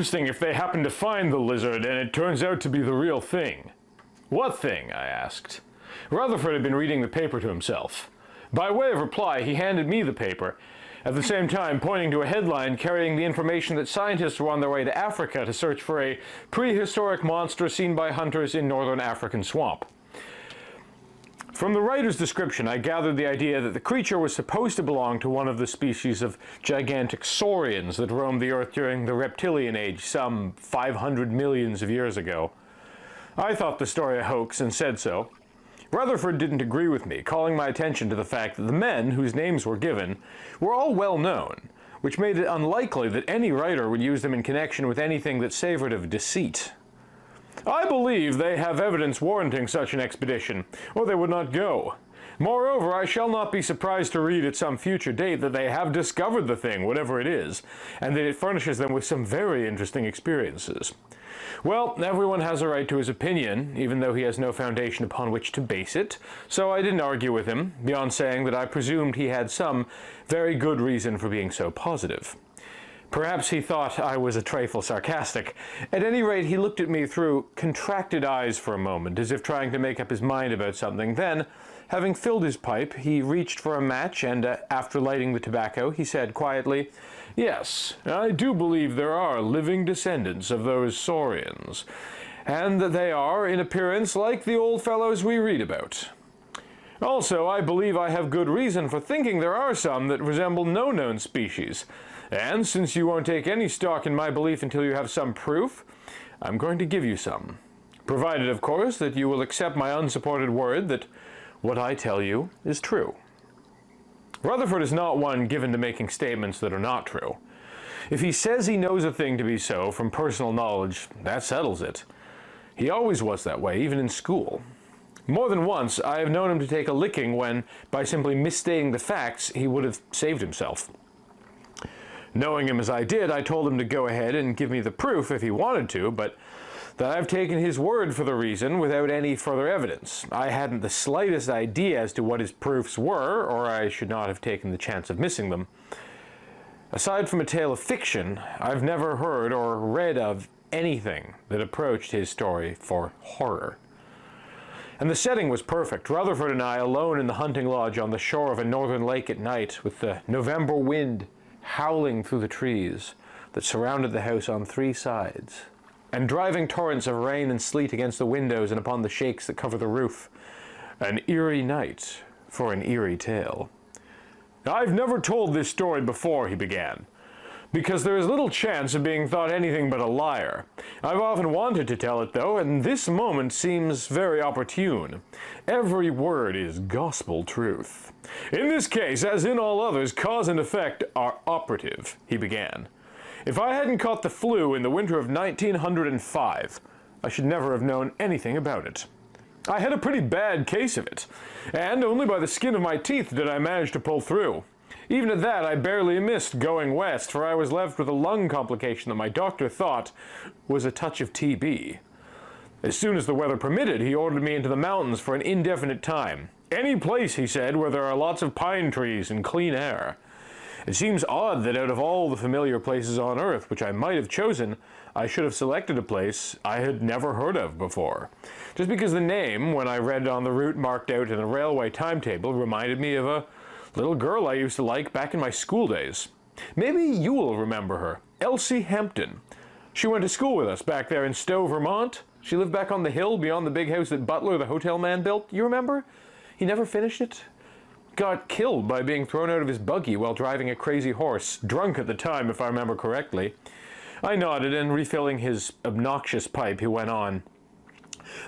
interesting if they happen to find the lizard and it turns out to be the real thing. What thing? I asked. Rutherford had been reading the paper to himself. By way of reply, he handed me the paper, at the same time pointing to a headline carrying the information that scientists were on their way to Africa to search for a prehistoric monster seen by hunters in northern African swamp. From the writer's description, I gathered the idea that the creature was supposed to belong to one of the species of gigantic saurians that roamed the Earth during the reptilian age some 500 millions of years ago. I thought the story a hoax and said so. Rutherford didn't agree with me, calling my attention to the fact that the men whose names were given were all well known, which made it unlikely that any writer would use them in connection with anything that savored of deceit. I believe they have evidence warranting such an expedition, or they would not go. Moreover, I shall not be surprised to read at some future date that they have discovered the thing, whatever it is, and that it furnishes them with some very interesting experiences. Well, everyone has a right to his opinion, even though he has no foundation upon which to base it, so I didn't argue with him, beyond saying that I presumed he had some very good reason for being so positive. Perhaps he thought I was a trifle sarcastic. At any rate, he looked at me through contracted eyes for a moment, as if trying to make up his mind about something. Then, having filled his pipe, he reached for a match, and after lighting the tobacco, he said quietly, "Yes, I do believe there are living descendants of those saurians, and that they are, in appearance, like the old fellows we read about. Also, I believe I have good reason for thinking there are some that resemble no known species. And since you won't take any stock in my belief until you have some proof, I'm going to give you some. Provided, of course, that you will accept my unsupported word that what I tell you is true." Rutherford is not one given to making statements that are not true. If he says he knows a thing to be so from personal knowledge, that settles it. He always was that way, even in school. More than once, I have known him to take a licking when, by simply misstating the facts, he would have saved himself. Knowing him as I did, I told him to go ahead and give me the proof if he wanted to, but that I've taken his word for the reason without any further evidence. I hadn't the slightest idea as to what his proofs were, or I should not have taken the chance of missing them. Aside from a tale of fiction, I've never heard or read of anything that approached his story for horror. And the setting was perfect. Rutherford and I alone in the hunting lodge on the shore of a northern lake at night, with the November wind howling through the trees that surrounded the house on three sides, and driving torrents of rain and sleet against the windows and upon the shakes that cover the roof. An eerie night for an eerie tale. "I've never told this story before," he began, "because there is little chance of being thought anything but a liar. I've often wanted to tell it, though, and this moment seems very opportune. Every word is gospel truth. In this case, as in all others, cause and effect are operative," he began. "If I hadn't caught the flu in the winter of 1905, I should never have known anything about it. I had a pretty bad case of it, and only by the skin of my teeth did I manage to pull through. Even at that, I barely missed going west, for I was left with a lung complication that my doctor thought was a touch of TB. As soon as the weather permitted, he ordered me into the mountains for an indefinite time. Any place, he said, where there are lots of pine trees and clean air. It seems odd that out of all the familiar places on Earth which I might have chosen, I should have selected a place I had never heard of before, just because the name, when I read it on the route marked out in the railway timetable, reminded me of a little girl I used to like back in my school days. Maybe you will remember her, Elsie Hampton. She went to school with us back there in Stowe, Vermont. She lived back on the hill beyond the big house that Butler, the hotel man, built. You remember? He never finished it. Got killed by being thrown out of his buggy while driving a crazy horse, drunk at the time if I remember correctly. I nodded, and refilling his obnoxious pipe, he went on.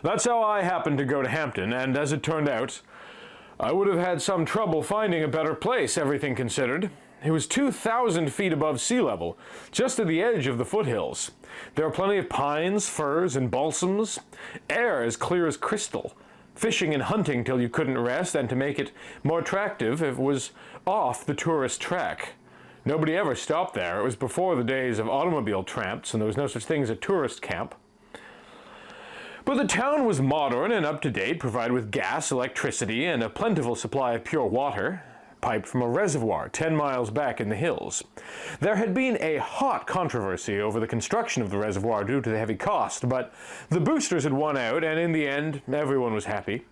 That's how I happened to go to Hampton, and as it turned out, I would have had some trouble finding a better place, everything considered. It was 2,000 feet above sea level, just at the edge of the foothills. There were plenty of pines, firs, and balsams, air as clear as crystal. Fishing and hunting till you couldn't rest, and to make it more attractive, it was off the tourist track. Nobody ever stopped there. It was before the days of automobile tramps, and there was no such thing as a tourist camp. But the town was modern and up to date, provided with gas, electricity, and a plentiful supply of pure water. piped from a reservoir 10 miles back in the hills. There had been a hot controversy over the construction of the reservoir due to the heavy cost, but the boosters had won out, and in the end, everyone was happy.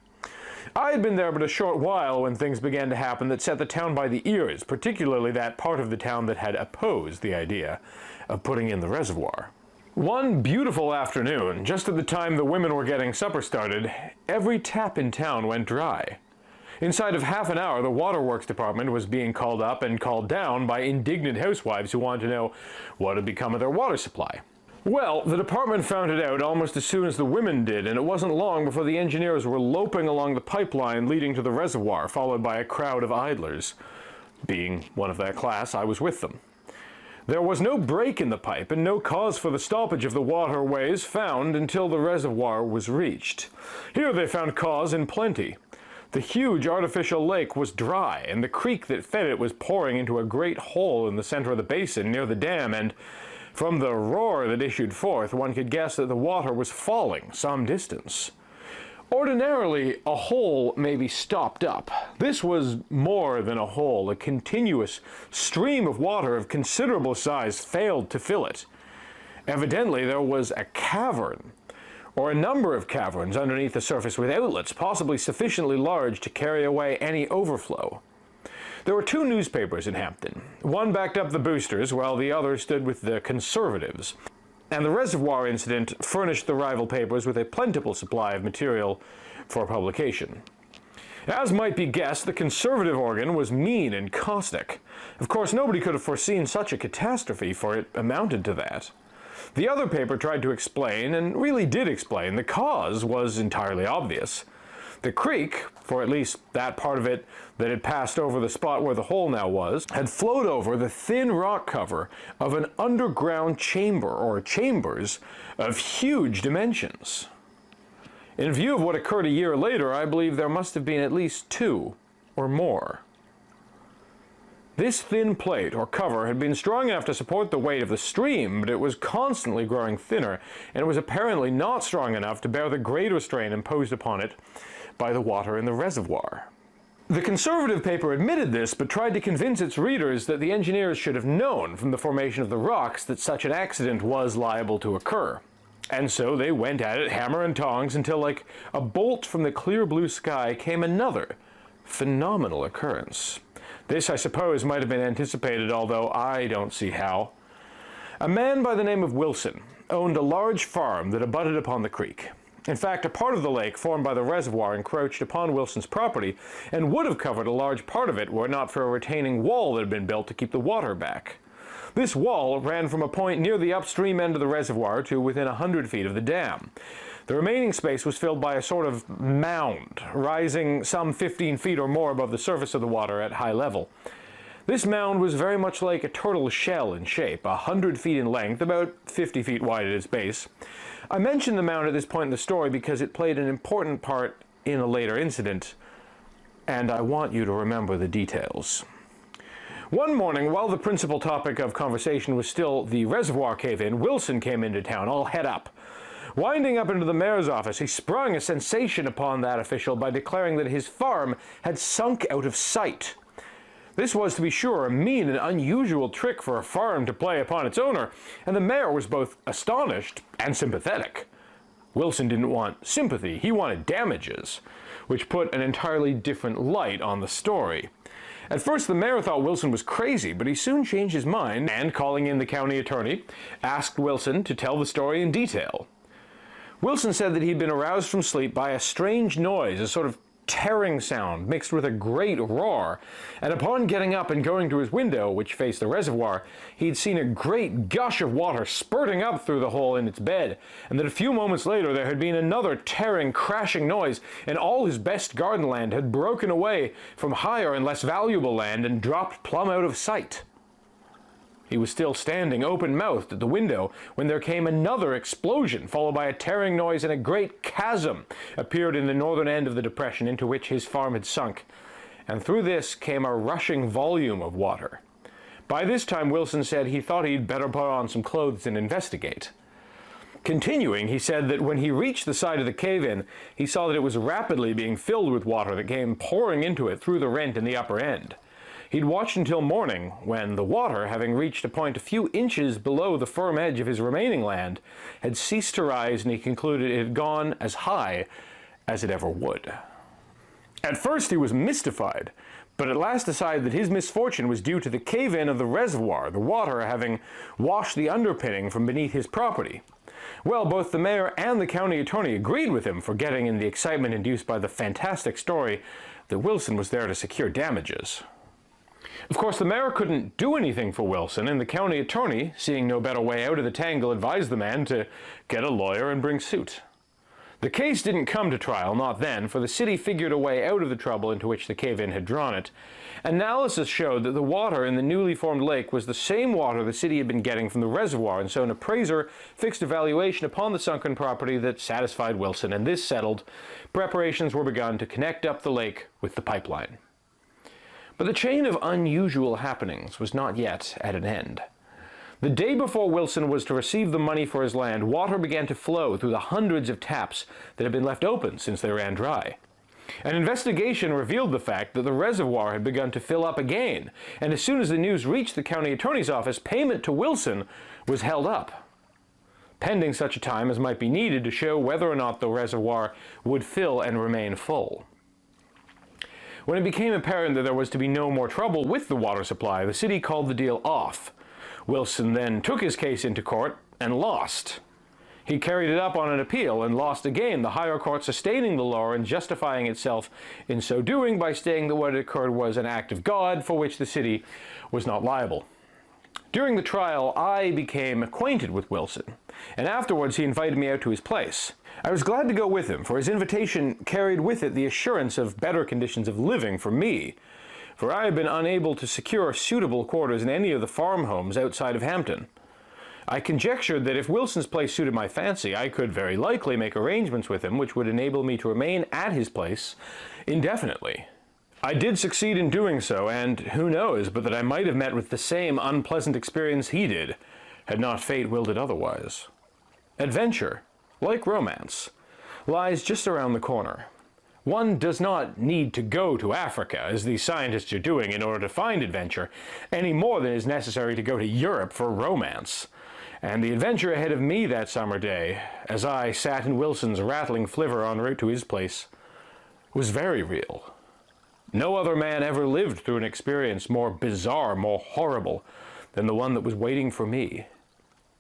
I had been there but a short while when things began to happen that set the town by the ears, particularly that part of the town that had opposed the idea of putting in the reservoir. One beautiful afternoon, just at the time the women were getting supper started, every tap in town went dry. Inside of half an hour, the waterworks department was being called up and called down by indignant housewives who wanted to know what had become of their water supply. Well, the department found it out almost as soon as the women did, and it wasn't long before the engineers were loping along the pipeline leading to the reservoir, followed by a crowd of idlers. Being one of that class, I was with them. There was no break in the pipe and no cause for the stoppage of the waterways found until the reservoir was reached. Here they found cause in plenty. The huge artificial lake was dry, and the creek that fed it was pouring into a great hole in the center of the basin near the dam, and from the roar that issued forth, one could guess that the water was falling some distance. Ordinarily, a hole may be stopped up. This was more than a hole. A continuous stream of water of considerable size failed to fill it. Evidently, there was a cavern, or a number of caverns underneath the surface with outlets, possibly sufficiently large to carry away any overflow. There were two newspapers in Hampton. One backed up the boosters, while the other stood with the conservatives. And the reservoir incident furnished the rival papers with a plentiful supply of material for publication. As might be guessed, the conservative organ was mean and caustic. Of course, nobody could have foreseen such a catastrophe, for it amounted to that. The other paper tried to explain, and really did explain. The cause was entirely obvious. The creek, for at least that part of it that had passed over the spot where the hole now was, had flowed over the thin rock cover of an underground chamber, or chambers, of huge dimensions. In view of what occurred a year later, I believe there must have been at least two or more. This thin plate, or cover, had been strong enough to support the weight of the stream, but it was constantly growing thinner, and it was apparently not strong enough to bear the greater strain imposed upon it by the water in the reservoir. The conservative paper admitted this, but tried to convince its readers that the engineers should have known from the formation of the rocks that such an accident was liable to occur. And so they went at it hammer and tongs until, like a bolt from the clear blue sky, came another phenomenal occurrence. This, I suppose, might have been anticipated, although I don't see how. A man by the name of Wilson owned a large farm that abutted upon the creek. In fact, a part of the lake formed by the reservoir encroached upon Wilson's property and would have covered a large part of it were it not for a retaining wall that had been built to keep the water back. This wall ran from a point near the upstream end of the reservoir to within 100 feet of the dam. The remaining space was filled by a sort of mound, rising some 15 feet or more above the surface of the water at high level. This mound was very much like a turtle's shell in shape, 100 feet in length, about 50 feet wide at its base. I mention the mound at this point in the story because it played an important part in a later incident, and I want you to remember the details. One morning, while the principal topic of conversation was still the reservoir cave-in, Wilson came into town, all head up. Winding up into the mayor's office, he sprung a sensation upon that official by declaring that his farm had sunk out of sight. This was, to be sure, a mean and unusual trick for a farm to play upon its owner, and the mayor was both astonished and sympathetic. Wilson didn't want sympathy, he wanted damages, which put an entirely different light on the story. At first, the mayor thought Wilson was crazy, but he soon changed his mind and, calling in the county attorney, asked Wilson to tell the story in detail. Wilson said that he'd been aroused from sleep by a strange noise, a sort of tearing sound mixed with a great roar, and upon getting up and going to his window, which faced the reservoir, he'd seen a great gush of water spurting up through the hole in its bed, and that a few moments later there had been another tearing, crashing noise, and all his best garden land had broken away from higher and less valuable land and dropped plumb out of sight. He was still standing open-mouthed at the window when there came another explosion, followed by a tearing noise, and a great chasm appeared in the northern end of the depression into which his farm had sunk, and through this came a rushing volume of water. By this time, Wilson said he thought he'd better put on some clothes and investigate. Continuing, he said that when he reached the side of the cave-in, he saw that it was rapidly being filled with water that came pouring into it through the rent in the upper end. He'd watched until morning, when the water, having reached a point a few inches below the firm edge of his remaining land, had ceased to rise, and he concluded it had gone as high as it ever would. At first he was mystified, but at last decided that his misfortune was due to the cave-in of the reservoir, the water having washed the underpinning from beneath his property. Well, both the mayor and the county attorney agreed with him, forgetting in the excitement induced by the fantastic story that Wilson was there to secure damages. Of course, the mayor couldn't do anything for Wilson, and the county attorney, seeing no better way out of the tangle, advised the man to get a lawyer and bring suit. The case didn't come to trial, not then, for the city figured a way out of the trouble into which the cave-in had drawn it. Analysis showed that the water in the newly formed lake was the same water the city had been getting from the reservoir, and so an appraiser fixed a valuation upon the sunken property that satisfied Wilson, and this settled, preparations were begun to connect up the lake with the pipeline. But the chain of unusual happenings was not yet at an end. The day before Wilson was to receive the money for his land, water began to flow through the hundreds of taps that had been left open since they ran dry. An investigation revealed the fact that the reservoir had begun to fill up again, and as soon as the news reached the county attorney's office, payment to Wilson was held up, pending such a time as might be needed to show whether or not the reservoir would fill and remain full. When it became apparent that there was to be no more trouble with the water supply, the city called the deal off. Wilson then took his case into court and lost. He carried it up on an appeal and lost again, the higher court sustaining the law and justifying itself in so doing by stating that what had occurred was an act of God for which the city was not liable. During the trial, I became acquainted with Wilson, and afterwards he invited me out to his place. I was glad to go with him, for his invitation carried with it the assurance of better conditions of living for me, for I had been unable to secure suitable quarters in any of the farm homes outside of Hampton. I conjectured that if Wilson's place suited my fancy, I could very likely make arrangements with him which would enable me to remain at his place indefinitely. I did succeed in doing so, and who knows but that I might have met with the same unpleasant experience he did, had not fate willed it otherwise. Adventure, like romance, lies just around the corner. One does not need to go to Africa, as these scientists are doing, in order to find adventure, any more than is necessary to go to Europe for romance. And the adventure ahead of me that summer day, as I sat in Wilson's rattling flivver en route to his place, was very real. No other man ever lived through an experience more bizarre, more horrible, than the one that was waiting for me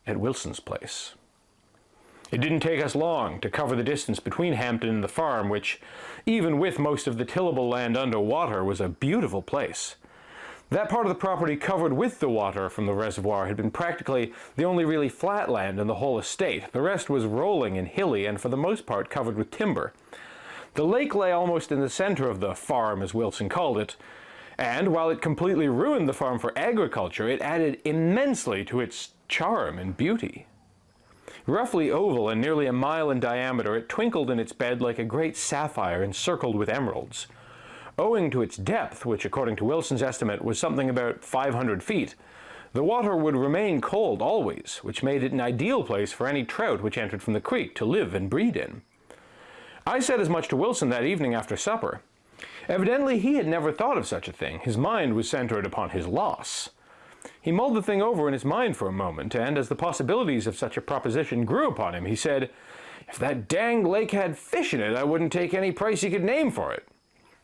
at Wilson's place. It didn't take us long to cover the distance between Hampton and the farm, which, even with most of the tillable land underwater, was a beautiful place. That part of the property covered with the water from the reservoir had been practically the only really flat land in the whole estate. The rest was rolling and hilly, and for the most part covered with timber. The lake lay almost in the center of the farm, as Wilson called it, and while it completely ruined the farm for agriculture, it added immensely to its charm and beauty. Roughly oval and nearly a mile in diameter, it twinkled in its bed like a great sapphire encircled with emeralds. Owing to its depth, which according to Wilson's estimate was something about 500 feet, the water would remain cold always, which made it an ideal place for any trout which entered from the creek to live and breed in. I said as much to Wilson that evening after supper. Evidently he had never thought of such a thing. His mind was centered upon his loss. He mulled the thing over in his mind for a moment, and as the possibilities of such a proposition grew upon him, he said, "If that danged lake had fish in it, I wouldn't take any price you could name for it.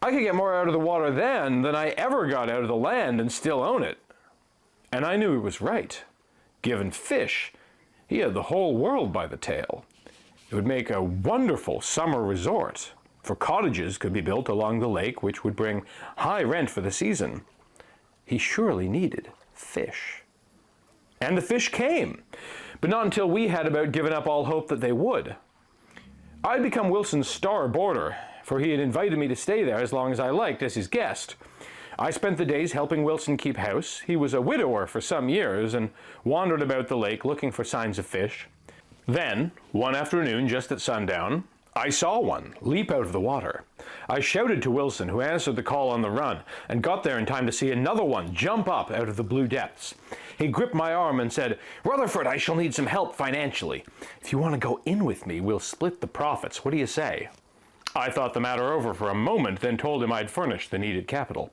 I could get more out of the water then than I ever got out of the land and still own it." And I knew he was right. Given fish, he had the whole world by the tail. It would make a wonderful summer resort, for cottages could be built along the lake which would bring high rent for the season. He surely needed fish. And the fish came, but not until we had about given up all hope that they would. I'd become Wilson's star boarder, for he had invited me to stay there as long as I liked as his guest. I spent the days helping Wilson keep house. He was a widower for some years and wandered about the lake looking for signs of fish. Then, one afternoon just at sundown, I saw one leap out of the water. I shouted to Wilson, who answered the call on the run, and got there in time to see another one jump up out of the blue depths. He gripped my arm and said, "Rutherford, I shall need some help financially. If you want to go in with me, we'll split the profits. What do you say?" I thought the matter over for a moment, then told him I'd furnished the needed capital.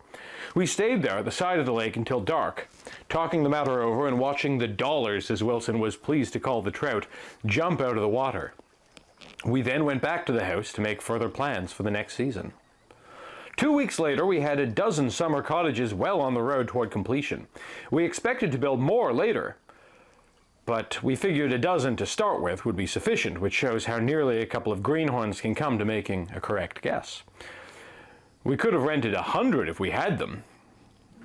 We stayed there at the side of the lake until dark, talking the matter over and watching the dollars, as Wilson was pleased to call the trout, jump out of the water. We then went back to the house to make further plans for the next season. 2 weeks later, we had a dozen summer cottages well on the road toward completion. We expected to build more later, but we figured a dozen to start with would be sufficient, which shows how nearly a couple of greenhorns can come to making a correct guess. We could have rented 100 if we had them.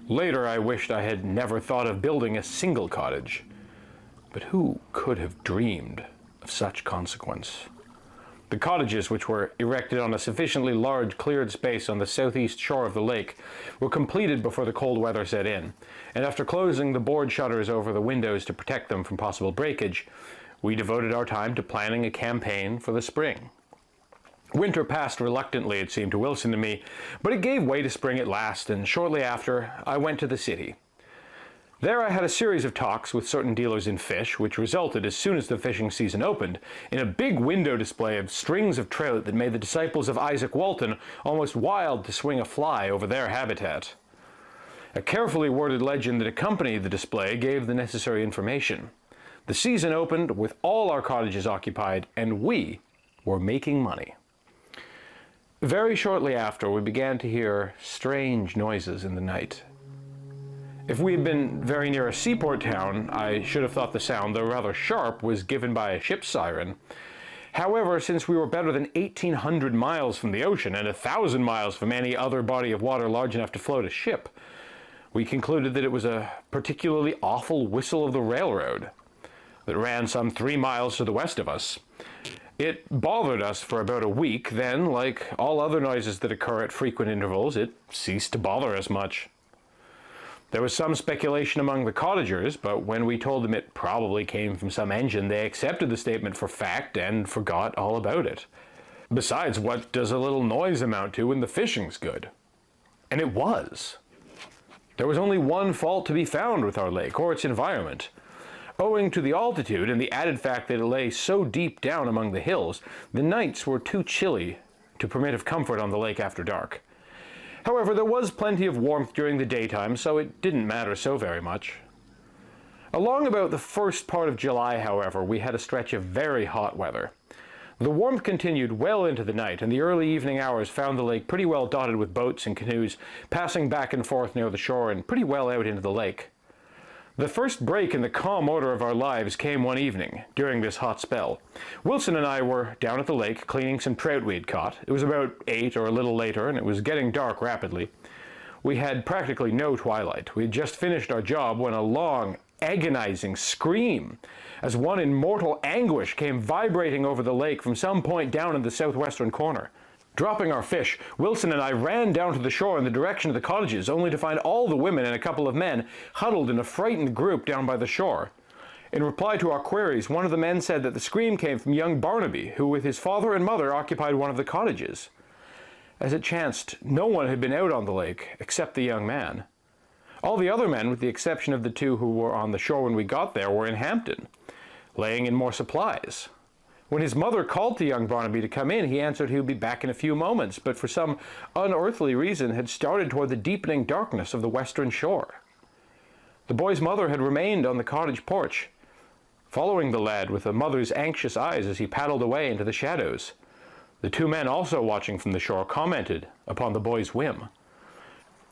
Later, I wished I had never thought of building a single cottage. But who could have dreamed of such consequence? The cottages, which were erected on a sufficiently large cleared space on the southeast shore of the lake, were completed before the cold weather set in, and after closing the board shutters over the windows to protect them from possible breakage, we devoted our time to planning a campaign for the spring. Winter passed reluctantly, it seemed to Wilson and me, but it gave way to spring at last, and shortly after, I went to the city. There I had a series of talks with certain dealers in fish, which resulted, as soon as the fishing season opened, in a big window display of strings of trout that made the disciples of Isaac Walton almost wild to swing a fly over their habitat. A carefully worded legend that accompanied the display gave the necessary information. The season opened with all our cottages occupied, and we were making money. Very shortly after, we began to hear strange noises in the night. If we had been very near a seaport town, I should have thought the sound, though rather sharp, was given by a ship's siren. However, since we were better than 1,800 miles from the ocean and 1,000 miles from any other body of water large enough to float a ship, we concluded that it was a particularly awful whistle of the railroad that ran some 3 miles to the west of us. It bothered us for about a week, then, like all other noises that occur at frequent intervals, it ceased to bother us much. There was some speculation among the cottagers, but when we told them it probably came from some engine, they accepted the statement for fact and forgot all about it. Besides, what does a little noise amount to when the fishing's good? And it was. There was only one fault to be found with our lake, or its environment. Owing to the altitude and the added fact that it lay so deep down among the hills, the nights were too chilly to permit of comfort on the lake after dark. However, there was plenty of warmth during the daytime, so it didn't matter so very much. Along about the first part of July, however, we had a stretch of very hot weather. The warmth continued well into the night, and the early evening hours found the lake pretty well dotted with boats and canoes, passing back and forth near the shore and pretty well out into the lake. The first break in the calm order of our lives came one evening, during this hot spell. Wilson and I were down at the lake cleaning some trout we had caught. It was about 8 or a little later, and it was getting dark rapidly. We had practically no twilight. We had just finished our job when a long, agonizing scream, as one in mortal anguish, came vibrating over the lake from some point down in the southwestern corner. Dropping our fish, Wilson and I ran down to the shore in the direction of the cottages, only to find all the women and a couple of men huddled in a frightened group down by the shore. In reply to our queries, one of the men said that the scream came from young Barnaby, who with his father and mother occupied one of the cottages. As it chanced, no one had been out on the lake except the young man. All the other men, with the exception of the 2 who were on the shore when we got there, were in Hampton, laying in more supplies. When his mother called to young Barnaby to come in, he answered he would be back in a few moments, but for some unearthly reason had started toward the deepening darkness of the western shore. The boy's mother had remained on the cottage porch, following the lad with a mother's anxious eyes as he paddled away into the shadows. The 2 men, also watching from the shore, commented upon the boy's whim.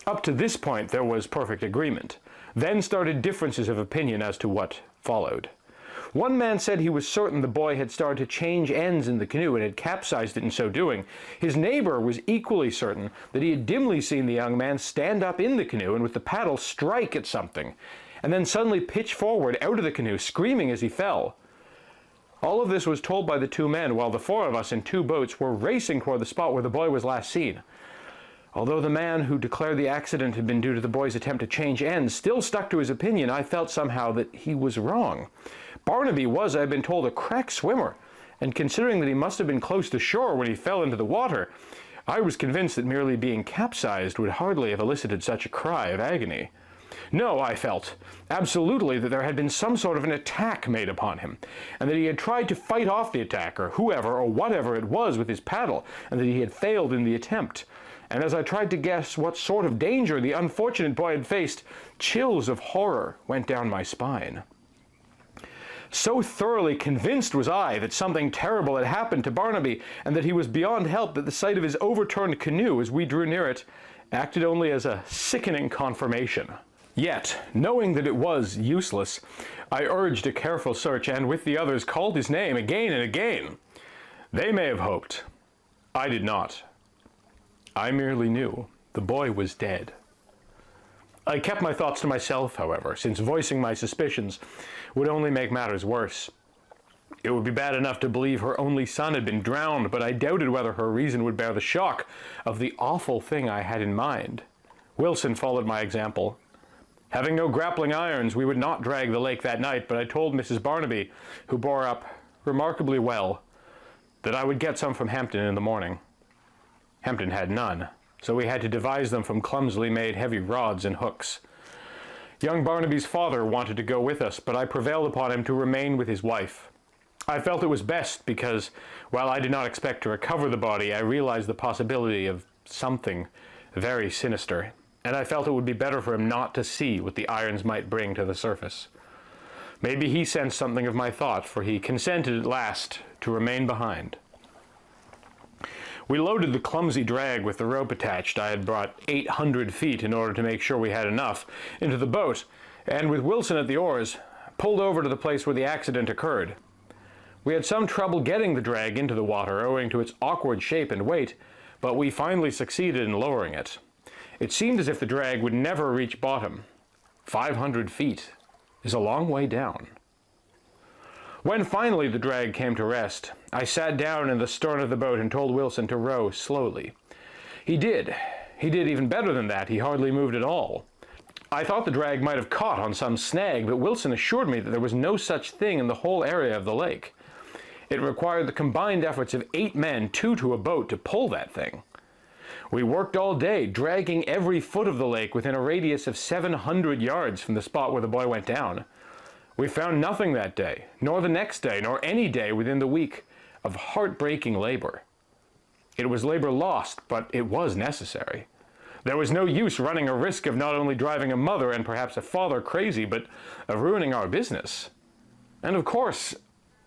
Up to this point there was perfect agreement. Then started differences of opinion as to what followed. One man said he was certain the boy had started to change ends in the canoe and had capsized it in so doing. His neighbor was equally certain that he had dimly seen the young man stand up in the canoe and with the paddle strike at something, and then suddenly pitch forward out of the canoe, screaming as he fell. All of this was told by the 2 men, while the 4 of us in 2 boats were racing toward the spot where the boy was last seen. Although the man who declared the accident had been due to the boy's attempt to change ends still stuck to his opinion, I felt somehow that he was wrong. Barnaby was, I had been told, a crack swimmer, and considering that he must have been close to shore when he fell into the water, I was convinced that merely being capsized would hardly have elicited such a cry of agony. No, I felt, absolutely, that there had been some sort of an attack made upon him, and that he had tried to fight off the attacker, whoever or whatever it was, with his paddle, and that he had failed in the attempt. And as I tried to guess what sort of danger the unfortunate boy had faced, chills of horror went down my spine. So thoroughly convinced was I that something terrible had happened to Barnaby, and that he was beyond help, that the sight of his overturned canoe as we drew near it acted only as a sickening confirmation. Yet, knowing that it was useless, I urged a careful search, and with the others called his name again and again. They may have hoped. I did not. I merely knew the boy was dead. I kept my thoughts to myself, however, since voicing my suspicions would only make matters worse. It would be bad enough to believe her only son had been drowned, but I doubted whether her reason would bear the shock of the awful thing I had in mind. Wilson followed my example. Having no grappling irons, we would not drag the lake that night, but I told Mrs. Barnaby, who bore up remarkably well, that I would get some from Hampton in the morning. Hampton had none, so we had to devise them from clumsily made heavy rods and hooks. Young Barnaby's father wanted to go with us, but I prevailed upon him to remain with his wife. I felt it was best because, while I did not expect to recover the body, I realized the possibility of something very sinister, and I felt it would be better for him not to see what the irons might bring to the surface. Maybe he sensed something of my thought, for he consented at last to remain behind. We loaded the clumsy drag with the rope attached. I had brought 800 feet in order to make sure we had enough into the boat, and with Wilson at the oars, pulled over to the place where the accident occurred. We had some trouble getting the drag into the water owing to its awkward shape and weight, but we finally succeeded in lowering it. It seemed as if the drag would never reach bottom. 500 feet is a long way down. When finally the drag came to rest, I sat down in the stern of the boat and told Wilson to row slowly. He did. He did even better than that. He hardly moved at all. I thought the drag might have caught on some snag, but Wilson assured me that there was no such thing in the whole area of the lake. It required the combined efforts of 8 men, 2 to a boat, to pull that thing. We worked all day, dragging every foot of the lake within a radius of 700 yards from the spot where the boy went down. We found nothing that day, nor the next day, nor any day within the week of heartbreaking labor. It was labor lost, but it was necessary. There was no use running a risk of not only driving a mother and perhaps a father crazy, but of ruining our business. And of course,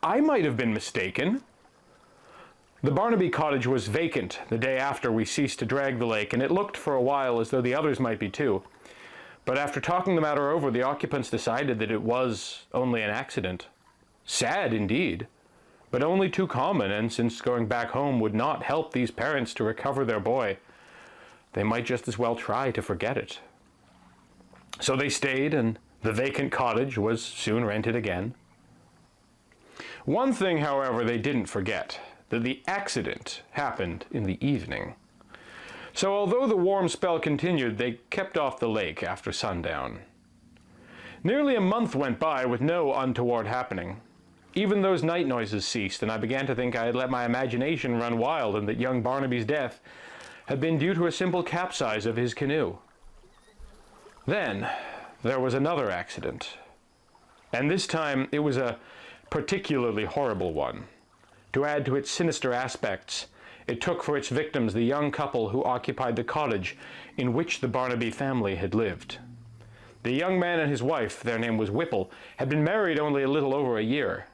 I might have been mistaken. The Barnaby cottage was vacant the day after we ceased to drag the lake, and it looked for a while as though the others might be too. But after talking the matter over, the occupants decided that it was only an accident. Sad indeed, but only too common, and since going back home would not help these parents to recover their boy, they might just as well try to forget it. So they stayed, and the vacant cottage was soon rented again. One thing, however, they didn't forget, that the accident happened in the evening. So although the warm spell continued, they kept off the lake after sundown. Nearly a month went by with no untoward happening. Even those night noises ceased, and I began to think I had let my imagination run wild, and that young Barnaby's death had been due to a simple capsize of his canoe. Then there was another accident, and this time it was a particularly horrible one. To add to its sinister aspects, it took for its victims the young couple who occupied the cottage in which the Barnaby family had lived. The young man and his wife, their name was Whipple, had been married only a little over a year.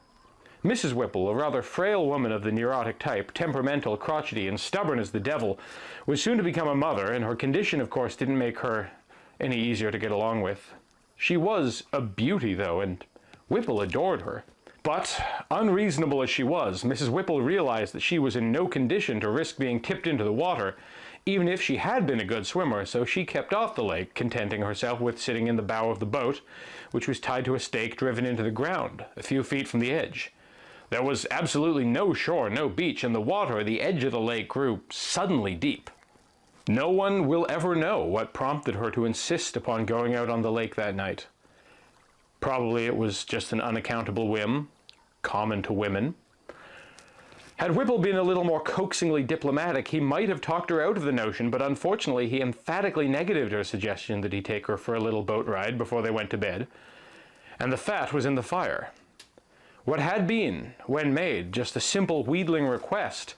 Mrs. Whipple, a rather frail woman of the neurotic type, temperamental, crotchety, and stubborn as the devil, was soon to become a mother, and her condition, of course, didn't make her any easier to get along with. She was a beauty, though, and Whipple adored her. But, unreasonable as she was, Mrs. Whipple realized that she was in no condition to risk being tipped into the water, even if she had been a good swimmer, so she kept off the lake, contenting herself with sitting in the bow of the boat, which was tied to a stake driven into the ground, a few feet from the edge. There was absolutely no shore, no beach, and the water at the edge of the lake grew suddenly deep. No one will ever know what prompted her to insist upon going out on the lake that night. Probably it was just an unaccountable whim, common to women. Had Whipple been a little more coaxingly diplomatic, he might have talked her out of the notion, but unfortunately he emphatically negatived her suggestion that he take her for a little boat ride before they went to bed. And the fat was in the fire. What had been, when made, just a simple wheedling request,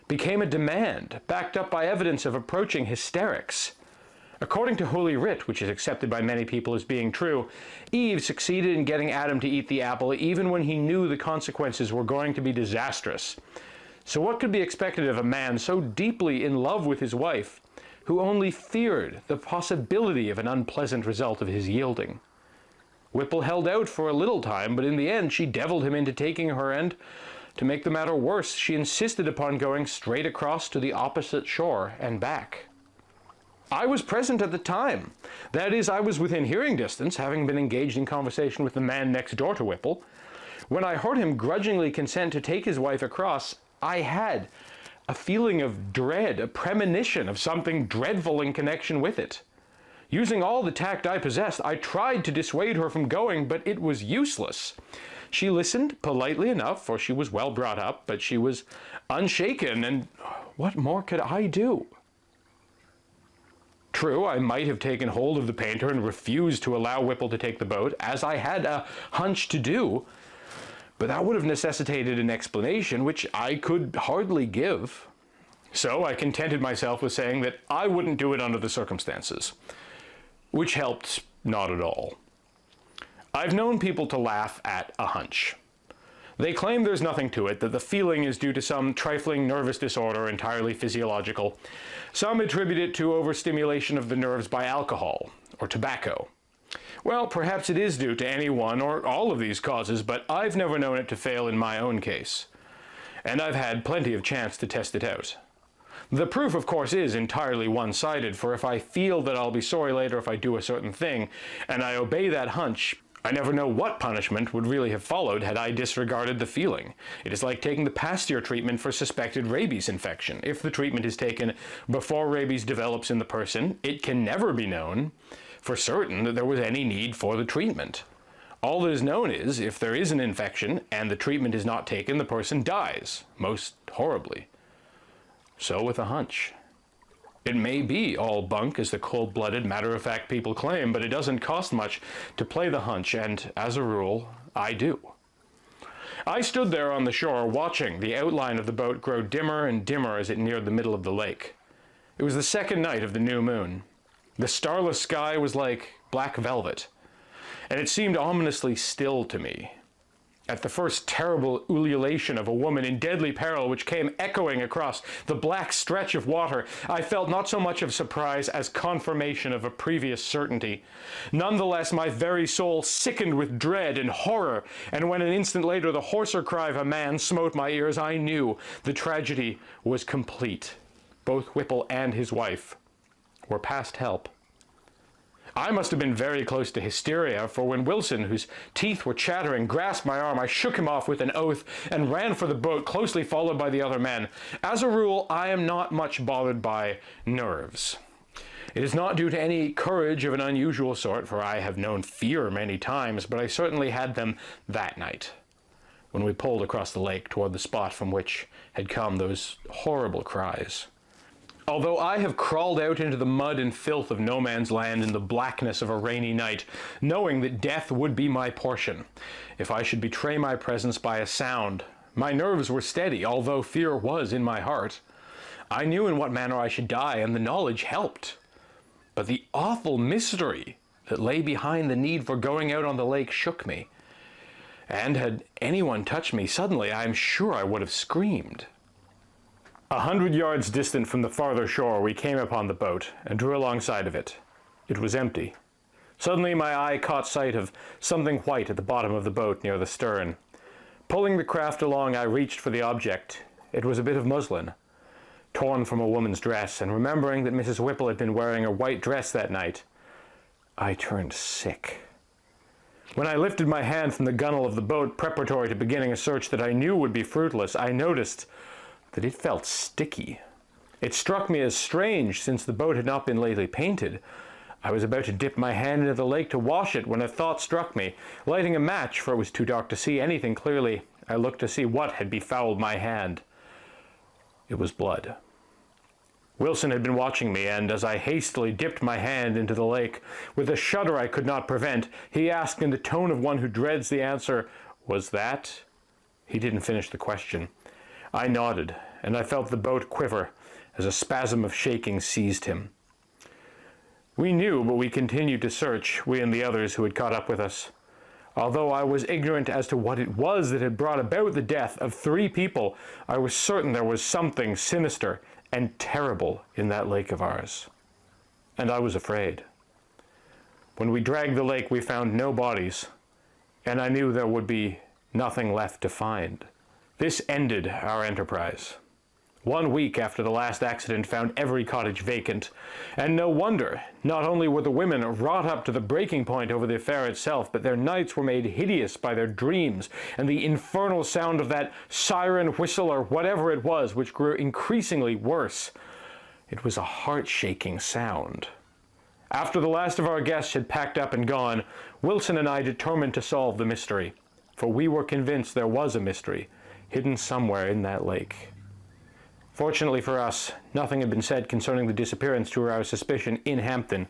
became a demand, backed up by evidence of approaching hysterics. According to Holy Writ, which is accepted by many people as being true, Eve succeeded in getting Adam to eat the apple even when he knew the consequences were going to be disastrous. So what could be expected of a man so deeply in love with his wife, who only feared the possibility of an unpleasant result of his yielding? Whipple held out for a little time, but in the end she deviled him into taking her, and, to make the matter worse, she insisted upon going straight across to the opposite shore and back. I was present at the time. That is, I was within hearing distance, having been engaged in conversation with the man next door to Whipple. When I heard him grudgingly consent to take his wife across, I had a feeling of dread, a premonition of something dreadful in connection with it. Using all the tact I possessed, I tried to dissuade her from going, but it was useless. She listened politely enough, for she was well brought up, but she was unshaken, and what more could I do? True, I might have taken hold of the painter and refused to allow Whipple to take the boat, as I had a hunch to do, but that would have necessitated an explanation, which I could hardly give. So I contented myself with saying that I wouldn't do it under the circumstances, which helped not at all. I've known people to laugh at a hunch. They claim there's nothing to it, that the feeling is due to some trifling nervous disorder entirely physiological. Some attribute it to overstimulation of the nerves by alcohol or tobacco. Well, perhaps it is due to any one or all of these causes, but I've never known it to fail in my own case. And I've had plenty of chance to test it out. The proof, of course, is entirely one-sided, for if I feel that I'll be sorry later if I do a certain thing, and I obey that hunch, I never know what punishment would really have followed had I disregarded the feeling. It is like taking the Pasteur treatment for suspected rabies infection. If the treatment is taken before rabies develops in the person, it can never be known for certain that there was any need for the treatment. All that is known is, if there is an infection and the treatment is not taken, the person dies, most horribly. So with a hunch. It may be all bunk, as the cold-blooded, matter-of-fact people claim, but it doesn't cost much to play the hunch, and, as a rule, I do. I stood there on the shore, watching the outline of the boat grow dimmer and dimmer as it neared the middle of the lake. It was the second night of the new moon. The starless sky was like black velvet, and it seemed ominously still to me. At the first terrible ululation of a woman in deadly peril which came echoing across the black stretch of water, I felt not so much of surprise as confirmation of a previous certainty. Nonetheless, my very soul sickened with dread and horror, and when an instant later the hoarser cry of a man smote my ears, I knew the tragedy was complete. Both Whipple and his wife were past help. I must have been very close to hysteria, for when Wilson, whose teeth were chattering, grasped my arm, I shook him off with an oath and ran for the boat, closely followed by the other men. As a rule, I am not much bothered by nerves. It is not due to any courage of an unusual sort, for I have known fear many times, but I certainly had them that night, when we pulled across the lake toward the spot from which had come those horrible cries. Although I have crawled out into the mud and filth of no man's land in the blackness of a rainy night, knowing that death would be my portion, if I should betray my presence by a sound, my nerves were steady, although fear was in my heart. I knew in what manner I should die, and the knowledge helped. But the awful mystery that lay behind the need for going out on the lake shook me, and had anyone touched me suddenly, I am sure I would have screamed. 100 yards distant from the farther shore, we came upon the boat and drew alongside of it. It was empty. Suddenly my eye caught sight of something white at the bottom of the boat near the stern. Pulling the craft along, I reached for the object. It was a bit of muslin, torn from a woman's dress, and remembering that Mrs. Whipple had been wearing a white dress that night, I turned sick. When I lifted my hand from the gunwale of the boat, preparatory to beginning a search that I knew would be fruitless, I noticed that it felt sticky. It struck me as strange, since the boat had not been lately painted. I was about to dip my hand into the lake to wash it when a thought struck me. Lighting a match, for it was too dark to see anything clearly, I looked to see what had befouled my hand. It was blood. Wilson had been watching me, and as I hastily dipped my hand into the lake, with a shudder I could not prevent, he asked in the tone of one who dreads the answer, "Was that?" He didn't finish the question. I nodded, and I felt the boat quiver as a spasm of shaking seized him. We knew, but we continued to search, we and the others who had caught up with us. Although I was ignorant as to what it was that had brought about the death of 3 people, I was certain there was something sinister and terrible in that lake of ours. And I was afraid. When we dragged the lake, we found no bodies, and I knew there would be nothing left to find. This ended our enterprise. 1 week after the last accident found every cottage vacant, and no wonder. Not only were the women wrought up to the breaking point over the affair itself, but their nights were made hideous by their dreams and the infernal sound of that siren whistle or whatever it was, which grew increasingly worse. It was a heart-shaking sound. After the last of our guests had packed up and gone, Wilson and I determined to solve the mystery, for we were convinced there was a mystery hidden somewhere in that lake. Fortunately for us, nothing had been said concerning the disappearance to our suspicion in Hampton.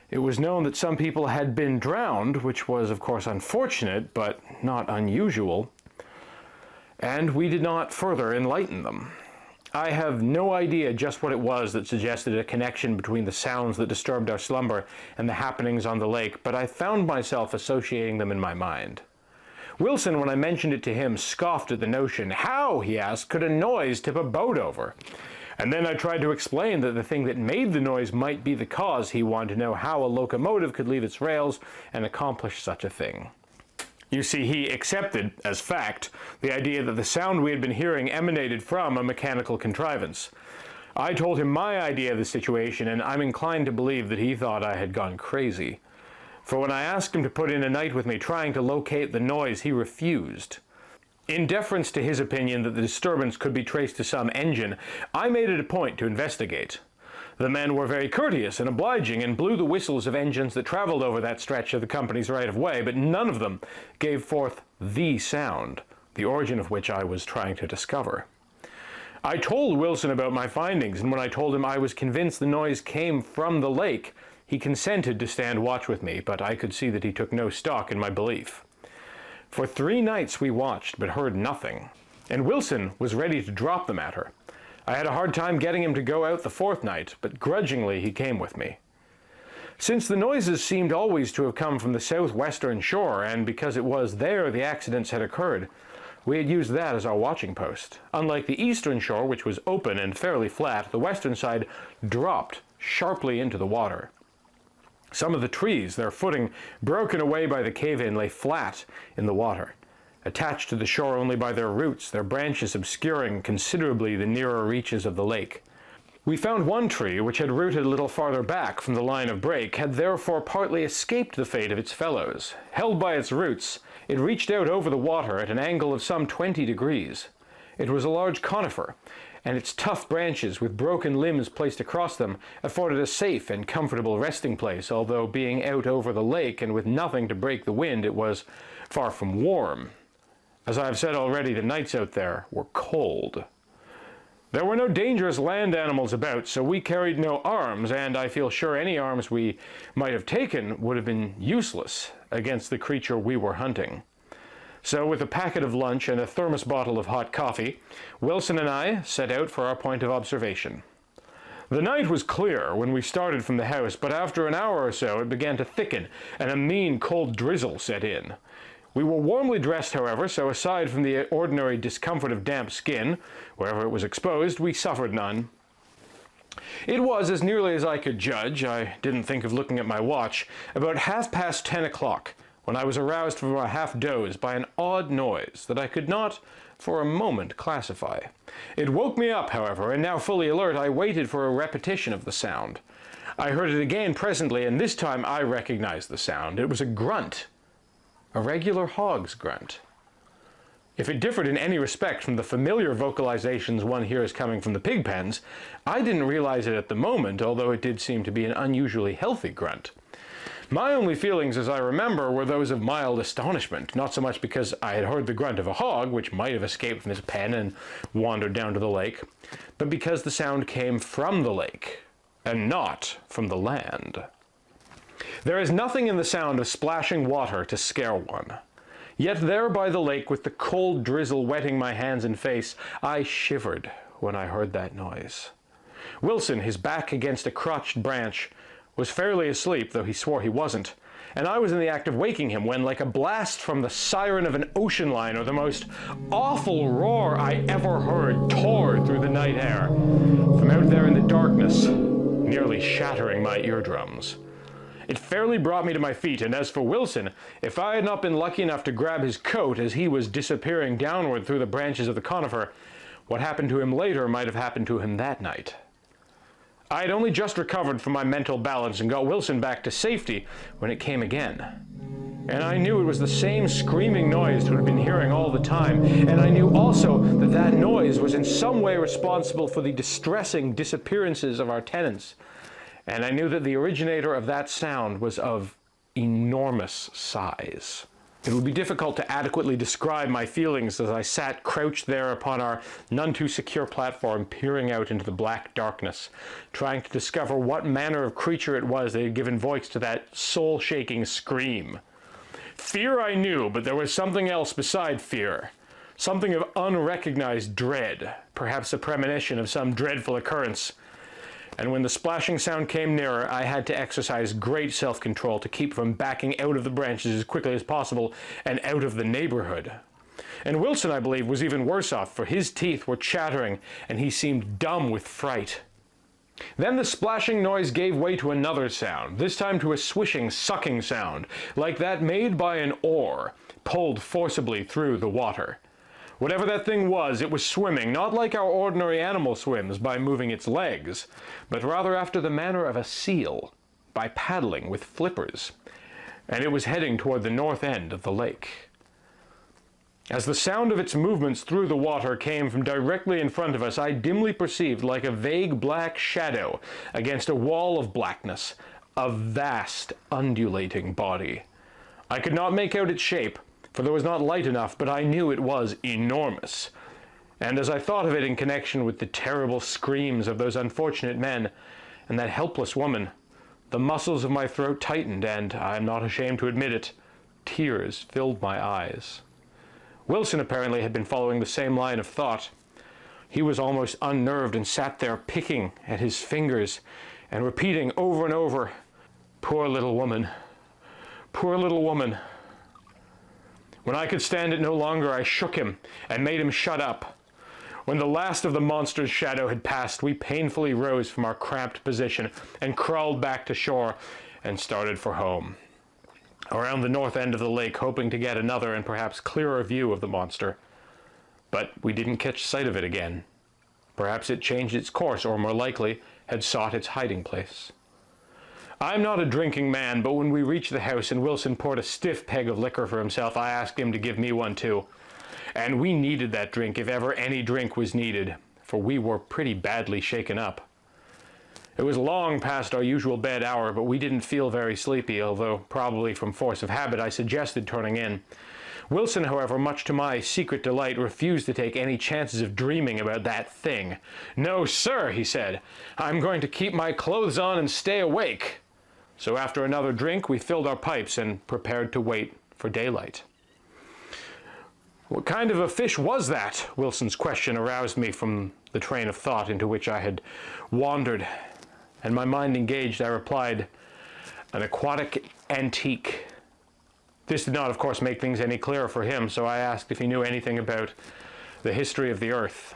It was known that some people had been drowned, which was of course unfortunate, but not unusual, and we did not further enlighten them. I have no idea just what it was that suggested a connection between the sounds that disturbed our slumber and the happenings on the lake, but I found myself associating them in my mind. Wilson, when I mentioned it to him, scoffed at the notion. How, he asked, could a noise tip a boat over? And then I tried to explain that the thing that made the noise might be the cause. He wanted to know how a locomotive could leave its rails and accomplish such a thing. You see, he accepted, as fact, the idea that the sound we had been hearing emanated from a mechanical contrivance. I told him my idea of the situation, and I'm inclined to believe that he thought I had gone crazy. For when I asked him to put in a night with me trying to locate the noise, he refused. In deference to his opinion that the disturbance could be traced to some engine, I made it a point to investigate. The men were very courteous and obliging and blew the whistles of engines that traveled over that stretch of the company's right-of-way, but none of them gave forth the sound, the origin of which I was trying to discover. I told Wilson about my findings, and when I told him I was convinced the noise came from the lake, he consented to stand watch with me, but I could see that he took no stock in my belief. For 3 nights we watched, but heard nothing, and Wilson was ready to drop the matter. I had a hard time getting him to go out the 4th night, but grudgingly he came with me. Since the noises seemed always to have come from the southwestern shore, and because it was there the accidents had occurred, we had used that as our watching post. Unlike the eastern shore, which was open and fairly flat, the western side dropped sharply into the water. Some of the trees, their footing broken away by the cave-in, lay flat in the water, attached to the shore only by their roots, their branches obscuring considerably the nearer reaches of the lake. We found one tree, which had rooted a little farther back from the line of break, had therefore partly escaped the fate of its fellows. Held by its roots, it reached out over the water at an angle of some 20 degrees. It was a large conifer, and its tough branches with broken limbs placed across them afforded a safe and comfortable resting place, although being out over the lake and with nothing to break the wind, it was far from warm. As I have said already, the nights out there were cold. There were no dangerous land animals about, so we carried no arms, and I feel sure any arms we might have taken would have been useless against the creature we were hunting. So, with a packet of lunch and a thermos bottle of hot coffee, Wilson and I set out for our point of observation. The night was clear when we started from the house, but after an hour or so it began to thicken, and a mean cold drizzle set in. We were warmly dressed, however, so aside from the ordinary discomfort of damp skin, wherever it was exposed, we suffered none. It was, as nearly as I could judge, I didn't think of looking at my watch, about 10:30 o'clock, when I was aroused from a half-doze by an odd noise that I could not, for a moment, classify. It woke me up, however, and now fully alert, I waited for a repetition of the sound. I heard it again presently, and this time I recognized the sound. It was a grunt, a regular hog's grunt. If it differed in any respect from the familiar vocalizations one hears coming from the pig pens, I didn't realize it at the moment, although it did seem to be an unusually healthy grunt. My only feelings, as I remember, were those of mild astonishment, not so much because I had heard the grunt of a hog, which might have escaped from his pen and wandered down to the lake, but because the sound came from the lake, and not from the land. There is nothing in the sound of splashing water to scare one. Yet there by the lake, with the cold drizzle wetting my hands and face, I shivered when I heard that noise. Wilson, his back against a crotched branch, was fairly asleep, though he swore he wasn't, and I was in the act of waking him when, like a blast from the siren of an ocean liner, the most awful roar I ever heard tore through the night air, from out there in the darkness, nearly shattering my eardrums. It fairly brought me to my feet, and as for Wilson, if I had not been lucky enough to grab his coat as he was disappearing downward through the branches of the conifer, what happened to him later might have happened to him that night. I had only just recovered from my mental balance and got Wilson back to safety when it came again. And I knew it was the same screaming noise that I'd been hearing all the time, and I knew also that that noise was in some way responsible for the distressing disappearances of our tenants. And I knew that the originator of that sound was of enormous size. It would be difficult to adequately describe my feelings as I sat crouched there upon our none too secure platform, peering out into the black darkness, trying to discover what manner of creature it was that had given voice to that soul-shaking scream. Fear I knew, but there was something else beside fear. Something of unrecognized dread, perhaps a premonition of some dreadful occurrence. And when the splashing sound came nearer, I had to exercise great self-control to keep from backing out of the branches as quickly as possible and out of the neighborhood. And Wilson, I believe, was even worse off, for his teeth were chattering and he seemed dumb with fright. Then the splashing noise gave way to another sound, this time to a swishing, sucking sound, like that made by an oar, pulled forcibly through the water. Whatever that thing was, it was swimming, not like our ordinary animal swims by moving its legs, but rather after the manner of a seal, by paddling with flippers, and it was heading toward the north end of the lake. As the sound of its movements through the water came from directly in front of us, I dimly perceived, like a vague black shadow against a wall of blackness, a vast, undulating body. I could not make out its shape, for there was not light enough, but I knew it was enormous. And as I thought of it in connection with the terrible screams of those unfortunate men and that helpless woman, the muscles of my throat tightened and, I am not ashamed to admit it, tears filled my eyes. Wilson apparently had been following the same line of thought. He was almost unnerved and sat there picking at his fingers and repeating over and over, "Poor little woman, poor little woman." When I could stand it no longer, I shook him and made him shut up. When the last of the monster's shadow had passed, we painfully rose from our cramped position and crawled back to shore and started for home, around the north end of the lake, hoping to get another and perhaps clearer view of the monster. But we didn't catch sight of it again. Perhaps it changed its course, or more likely, had sought its hiding place. I'm not a drinking man, but when we reached the house and Wilson poured a stiff peg of liquor for himself, I asked him to give me one too. And we needed that drink if ever any drink was needed, for we were pretty badly shaken up. It was long past our usual bed hour, but we didn't feel very sleepy, although probably from force of habit I suggested turning in. Wilson, however, much to my secret delight, refused to take any chances of dreaming about that thing. "No, sir," he said. "I'm going to keep my clothes on and stay awake." So after another drink, we filled our pipes and prepared to wait for daylight. "What kind of a fish was that?" Wilson's question aroused me from the train of thought into which I had wandered, and my mind engaged, I replied, "An aquatic antique." This did not, of course, make things any clearer for him, so I asked if he knew anything about the history of the earth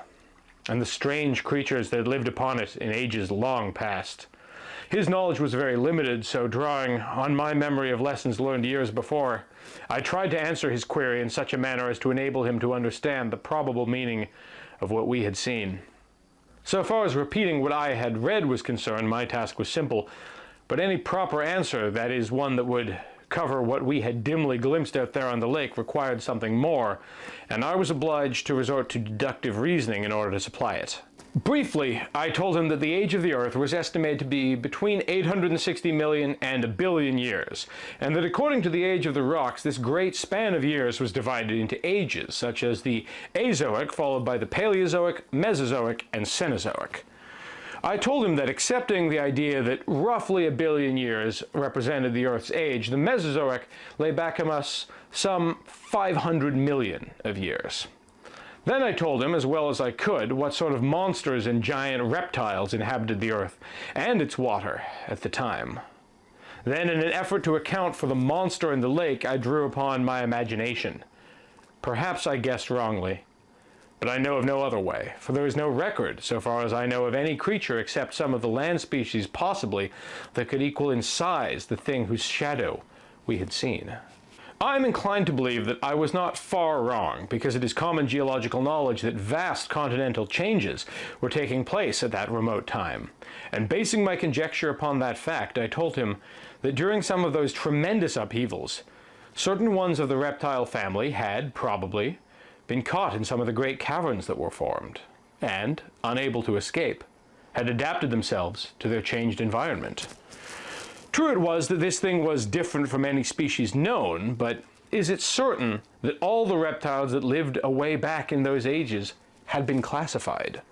and the strange creatures that had lived upon it in ages long past. His knowledge was very limited, so drawing on my memory of lessons learned years before, I tried to answer his query in such a manner as to enable him to understand the probable meaning of what we had seen. So far as repeating what I had read was concerned, my task was simple, but any proper answer, that is, one that would cover what we had dimly glimpsed out there on the lake, required something more, and I was obliged to resort to deductive reasoning in order to supply it. Briefly, I told him that the age of the Earth was estimated to be between 860 million and a billion years, and that according to the age of the rocks, this great span of years was divided into ages, such as the Azoic, followed by the Paleozoic, Mesozoic, and Cenozoic. I told him that accepting the idea that roughly a billion years represented the Earth's age, the Mesozoic lay back from us some 500 million of years. Then I told him, as well as I could, what sort of monsters and giant reptiles inhabited the Earth and its water at the time. Then, in an effort to account for the monster in the lake, I drew upon my imagination. Perhaps I guessed wrongly, but I know of no other way, for there is no record, so far as I know, of any creature except some of the land species possibly that could equal in size the thing whose shadow we had seen. I'm inclined to believe that I was not far wrong, because it is common geological knowledge that vast continental changes were taking place at that remote time. And basing my conjecture upon that fact, I told him that during some of those tremendous upheavals, certain ones of the reptile family had, probably, been caught in some of the great caverns that were formed, and, unable to escape, had adapted themselves to their changed environment. True it was that this thing was different from any species known, but is it certain that all the reptiles that lived away back in those ages had been classified?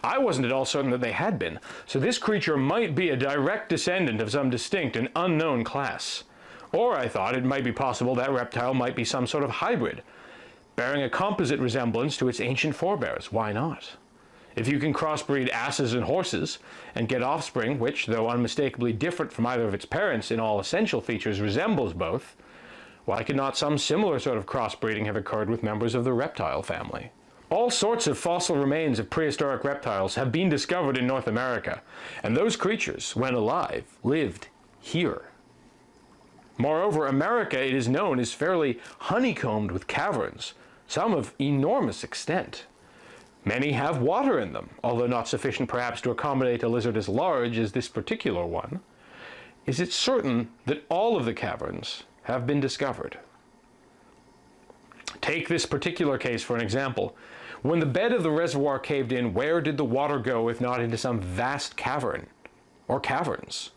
I wasn't at all certain that they had been, so this creature might be a direct descendant of some distinct and unknown class. Or I thought it might be possible that reptile might be some sort of hybrid, bearing a composite resemblance to its ancient forebears. Why not? If you can crossbreed asses and horses, and get offspring which, though unmistakably different from either of its parents in all essential features, resembles both, why could not some similar sort of crossbreeding have occurred with members of the reptile family? All sorts of fossil remains of prehistoric reptiles have been discovered in North America, and those creatures, when alive, lived here. Moreover, America, it is known, is fairly honeycombed with caverns, some of enormous extent. Many have water in them, although not sufficient perhaps to accommodate a lizard as large as this particular one. Is it certain that all of the caverns have been discovered? Take this particular case for an example. When the bed of the reservoir caved in, where did the water go if not into some vast cavern or caverns?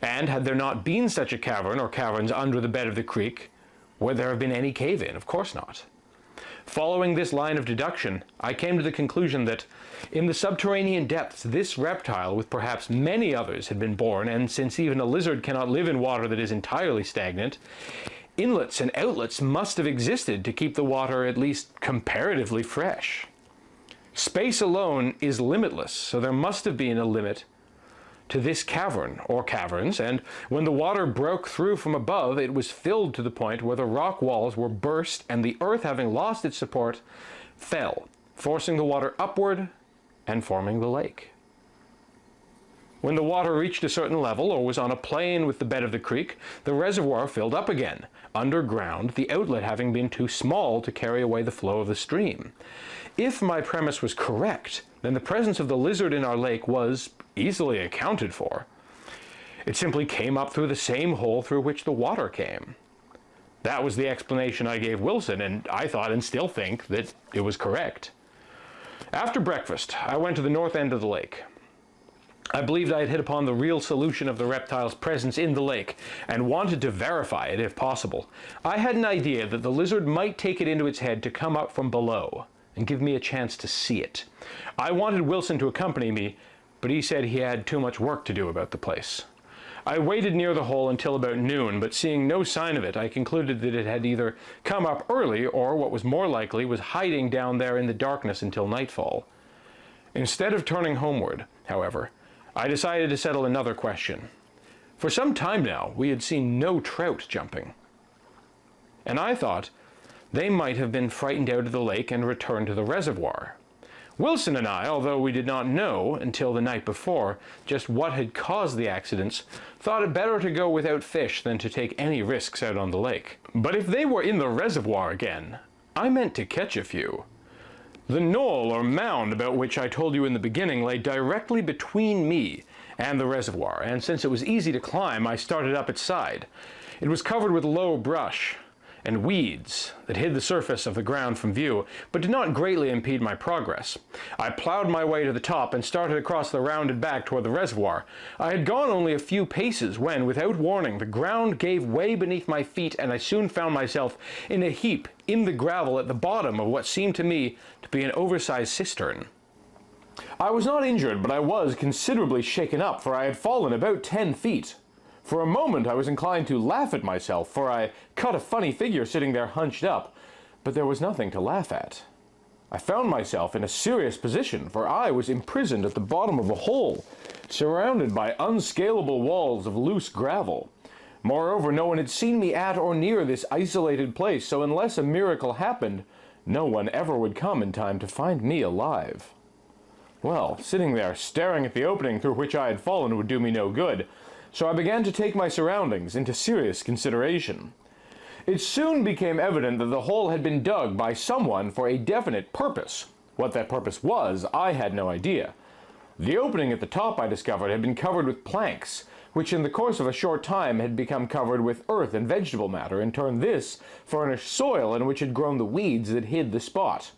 And had there not been such a cavern or caverns under the bed of the creek, would there have been any cave-in? Of course not. Following this line of deduction, I came to the conclusion that in the subterranean depths, this reptile, with perhaps many others, had been born, and since even a lizard cannot live in water that is entirely stagnant, inlets and outlets must have existed to keep the water at least comparatively fresh. Space alone is limitless, so there must have been a limit to this cavern or caverns, and when the water broke through from above, it was filled to the point where the rock walls were burst, and the earth, having lost its support, fell, forcing the water upward and forming the lake. When the water reached a certain level or was on a plane with the bed of the creek, the reservoir filled up again, underground, the outlet having been too small to carry away the flow of the stream. If my premise was correct, then the presence of the lizard in our lake was easily accounted for. It simply came up through the same hole through which the water came. That was the explanation I gave Wilson, and I thought and still think that it was correct. After breakfast, I went to the north end of the lake. I believed I had hit upon the real solution of the reptile's presence in the lake, and wanted to verify it if possible. I had an idea that the lizard might take it into its head to come up from below and give me a chance to see it. I wanted Wilson to accompany me, but he said he had too much work to do about the place. I waited near the hole until about noon, but seeing no sign of it, I concluded that it had either come up early or, what was more likely, was hiding down there in the darkness until nightfall. Instead of turning homeward, however, I decided to settle another question. For some time now, we had seen no trout jumping, and I thought they might have been frightened out of the lake and returned to the reservoir. Wilson and I, although we did not know until the night before just what had caused the accidents, thought it better to go without fish than to take any risks out on the lake. But if they were in the reservoir again, I meant to catch a few. The knoll or mound about which I told you in the beginning lay directly between me and the reservoir, and since it was easy to climb, I started up its side. It was covered with low brush, and weeds that hid the surface of the ground from view, but did not greatly impede my progress. I plowed my way to the top and started across the rounded back toward the reservoir. I had gone only a few paces when, without warning, the ground gave way beneath my feet, and I soon found myself in a heap in the gravel at the bottom of what seemed to me to be an oversized cistern. I was not injured, but I was considerably shaken up, for I had fallen about 10 feet. For a moment I was inclined to laugh at myself, for I cut a funny figure sitting there hunched up, but there was nothing to laugh at. I found myself in a serious position, for I was imprisoned at the bottom of a hole, surrounded by unscalable walls of loose gravel. Moreover, no one had seen me at or near this isolated place, so unless a miracle happened, no one ever would come in time to find me alive. Well, sitting there staring at the opening through which I had fallen would do me no good, so I began to take my surroundings into serious consideration. It soon became evident that the hole had been dug by someone for a definite purpose. What that purpose was, I had no idea. The opening at the top, I discovered, had been covered with planks, which in the course of a short time had become covered with earth and vegetable matter, and turned this furnished soil in which had grown the weeds that hid the spot.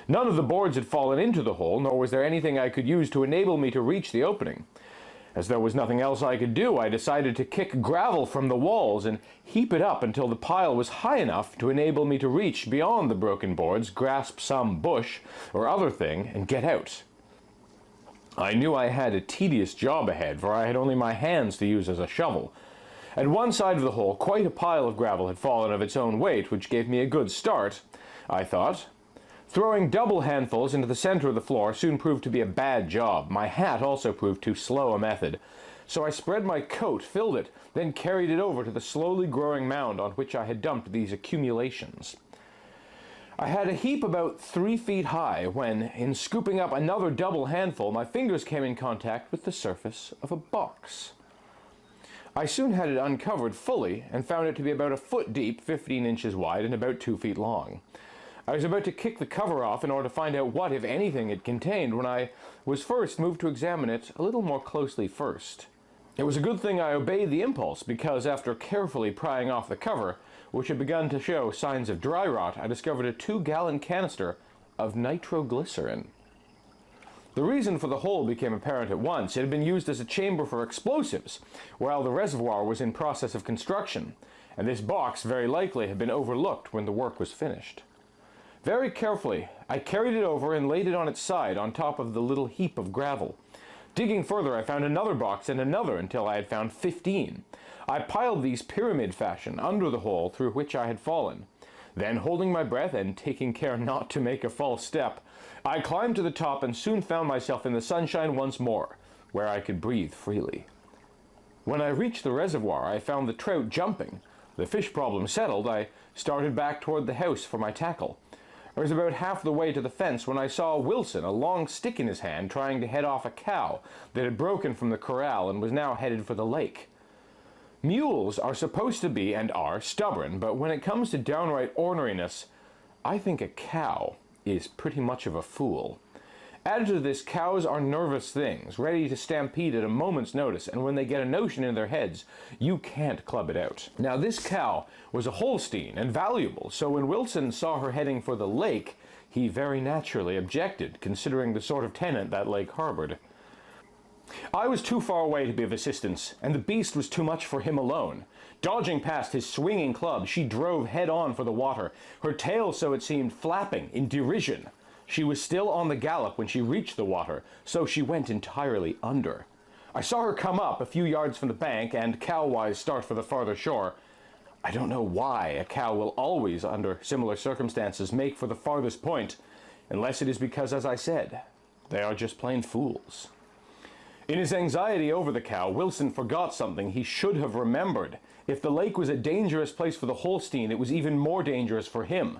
None of the boards had fallen into the hole, nor was there anything I could use to enable me to reach the opening. As there was nothing else I could do, I decided to kick gravel from the walls and heap it up until the pile was high enough to enable me to reach beyond the broken boards, grasp some bush or other thing, and get out. I knew I had a tedious job ahead, for I had only my hands to use as a shovel. At one side of the hole, quite a pile of gravel had fallen of its own weight, which gave me a good start, I thought. Throwing double handfuls into the center of the floor soon proved to be a bad job. My hat also proved too slow a method. So I spread my coat, filled it, then carried it over to the slowly growing mound on which I had dumped these accumulations. I had a heap about 3 feet high when, in scooping up another double handful, my fingers came in contact with the surface of a box. I soon had it uncovered fully and found it to be about a foot deep, 15 inches wide, and about 2 feet long. I was about to kick the cover off in order to find out what, if anything, it contained when I was first moved to examine it a little more closely first. It was a good thing I obeyed the impulse, because after carefully prying off the cover, which had begun to show signs of dry rot, I discovered a 2-gallon canister of nitroglycerin. The reason for the hole became apparent at once. It had been used as a chamber for explosives, while the reservoir was in process of construction, and this box very likely had been overlooked when the work was finished. Very carefully, I carried it over and laid it on its side on top of the little heap of gravel. Digging further, I found another box and another until I had found 15. I piled these pyramid fashion under the hole through which I had fallen. Then, holding my breath and taking care not to make a false step, I climbed to the top and soon found myself in the sunshine once more, where I could breathe freely. When I reached the reservoir, I found the trout jumping. The fish problem settled, I started back toward the house for my tackle. I was about half the way to the fence when I saw Wilson, a long stick in his hand, trying to head off a cow that had broken from the corral and was now headed for the lake. Mules are supposed to be, and are, stubborn, but when it comes to downright orneriness, I think a cow is pretty much of a fool. Added to this, cows are nervous things, ready to stampede at a moment's notice, and when they get a notion in their heads, you can't club it out. Now, this cow was a Holstein and valuable, so when Wilson saw her heading for the lake, he very naturally objected, considering the sort of tenant that lake harbored. I was too far away to be of assistance, and the beast was too much for him alone. Dodging past his swinging club, she drove head-on for the water, her tail, so it seemed, flapping in derision. She was still on the gallop when she reached the water, so she went entirely under. I saw her come up a few yards from the bank and cow-wise start for the farther shore. I don't know why a cow will always, under similar circumstances, make for the farthest point, unless it is because, as I said, they are just plain fools. In his anxiety over the cow, Wilson forgot something he should have remembered. If the lake was a dangerous place for the Holstein, it was even more dangerous for him.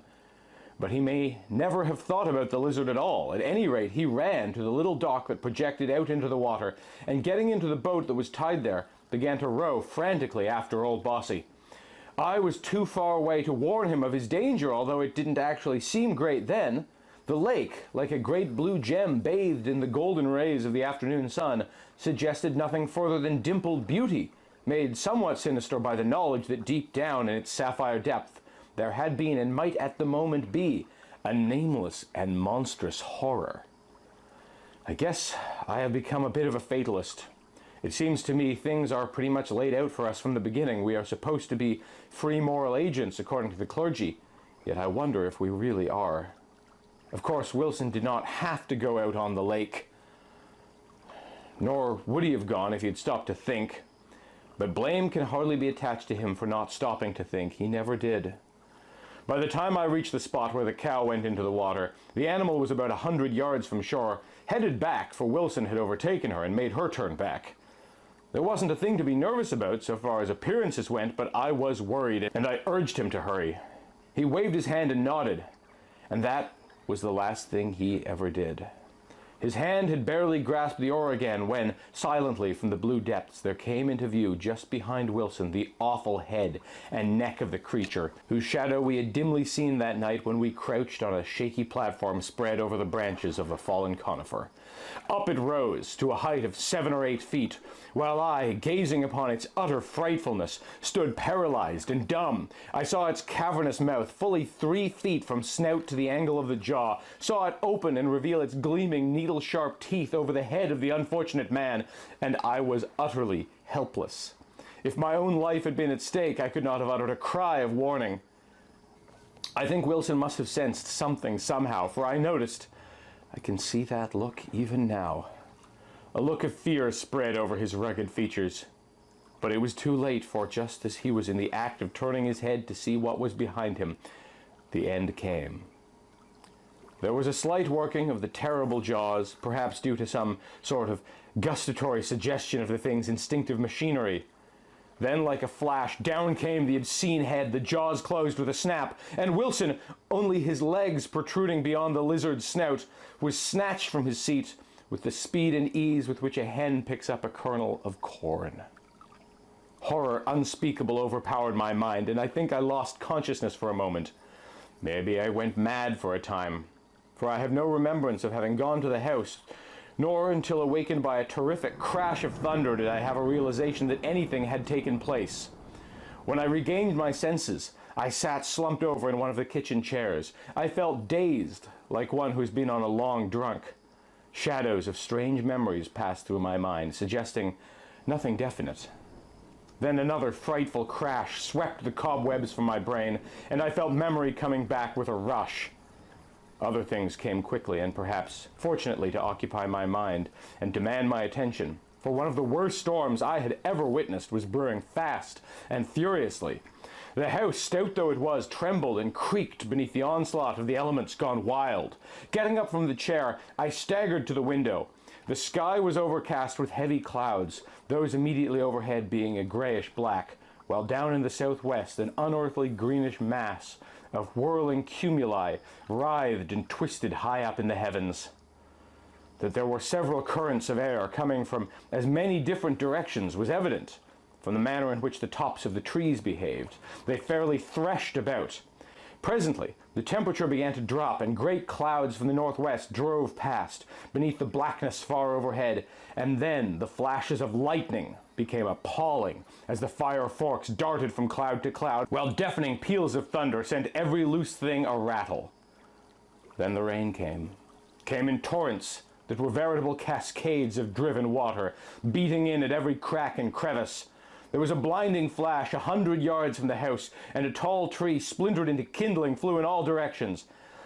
But he may never have thought about the lizard at all. At any rate, he ran to the little dock that projected out into the water, and getting into the boat that was tied there, began to row frantically after old Bossy. I was too far away to warn him of his danger, although it didn't actually seem great then. The lake, like a great blue gem bathed in the golden rays of the afternoon sun, suggested nothing further than dimpled beauty, made somewhat sinister by the knowledge that deep down in its sapphire depth there had been and might at the moment be a nameless and monstrous horror. I guess I have become a bit of a fatalist. It seems to me things are pretty much laid out for us from the beginning. We are supposed to be free moral agents according to the clergy, yet I wonder if we really are. Of course, Wilson did not have to go out on the lake, nor would he have gone if he had stopped to think. But blame can hardly be attached to him for not stopping to think. He never did. By the time I reached the spot where the cow went into the water, the animal was about 100 yards from shore, headed back, for Wilson had overtaken her and made her turn back. There wasn't a thing to be nervous about so far as appearances went, but I was worried, and I urged him to hurry. He waved his hand and nodded, and that was the last thing he ever did. His hand had barely grasped the oar again when, silently from the blue depths, there came into view just behind Wilson the awful head and neck of the creature, whose shadow we had dimly seen that night when we crouched on a shaky platform spread over the branches of a fallen conifer. Up it rose to a height of 7 or 8 feet, while I, gazing upon its utter frightfulness, stood paralyzed and dumb. I saw its cavernous mouth fully 3 feet from snout to the angle of the jaw, saw it open and reveal its gleaming needle-sharp teeth over the head of the unfortunate man, and I was utterly helpless. If my own life had been at stake, I could not have uttered a cry of warning. I think Wilson must have sensed something somehow, for I noticed, I can see that look even now. A look of fear spread over his rugged features. But it was too late, for just as he was in the act of turning his head to see what was behind him, the end came. There was a slight working of the terrible jaws, perhaps due to some sort of gustatory suggestion of the thing's instinctive machinery. Then, like a flash, down came the obscene head, the jaws closed with a snap, and Wilson, only his legs protruding beyond the lizard's snout, was snatched from his seat with the speed and ease with which a hen picks up a kernel of corn. Horror unspeakable overpowered my mind, and I think I lost consciousness for a moment. Maybe I went mad for a time, for I have no remembrance of having gone to the house, nor until awakened by a terrific crash of thunder did I have a realization that anything had taken place. When I regained my senses, I sat slumped over in one of the kitchen chairs. I felt dazed, like one who's been on a long drunk. Shadows of strange memories passed through my mind, suggesting nothing definite. Then another frightful crash swept the cobwebs from my brain, and I felt memory coming back with a rush. Other things came quickly and perhaps fortunately to occupy my mind and demand my attention, for one of the worst storms I had ever witnessed was brewing fast and furiously. The house, stout though it was, trembled and creaked beneath the onslaught of the elements gone wild. Getting up from the chair, I staggered to the window. The sky was overcast with heavy clouds, those immediately overhead being a grayish black, while down in the southwest an unearthly greenish mass of whirling cumuli writhed and twisted high up in the heavens. That there were several currents of air coming from as many different directions was evident from the manner in which the tops of the trees behaved. They fairly threshed about. Presently, the temperature began to drop, and great clouds from the northwest drove past, beneath the blackness far overhead, and then the flashes of lightning became appalling as the fire forks darted from cloud to cloud, while deafening peals of thunder sent every loose thing a-rattle. Then the rain came in torrents that were veritable cascades of driven water, beating in at every crack and crevice. There was a blinding flash 100 yards from the house, and a tall tree, splintered into kindling, flew in all directions.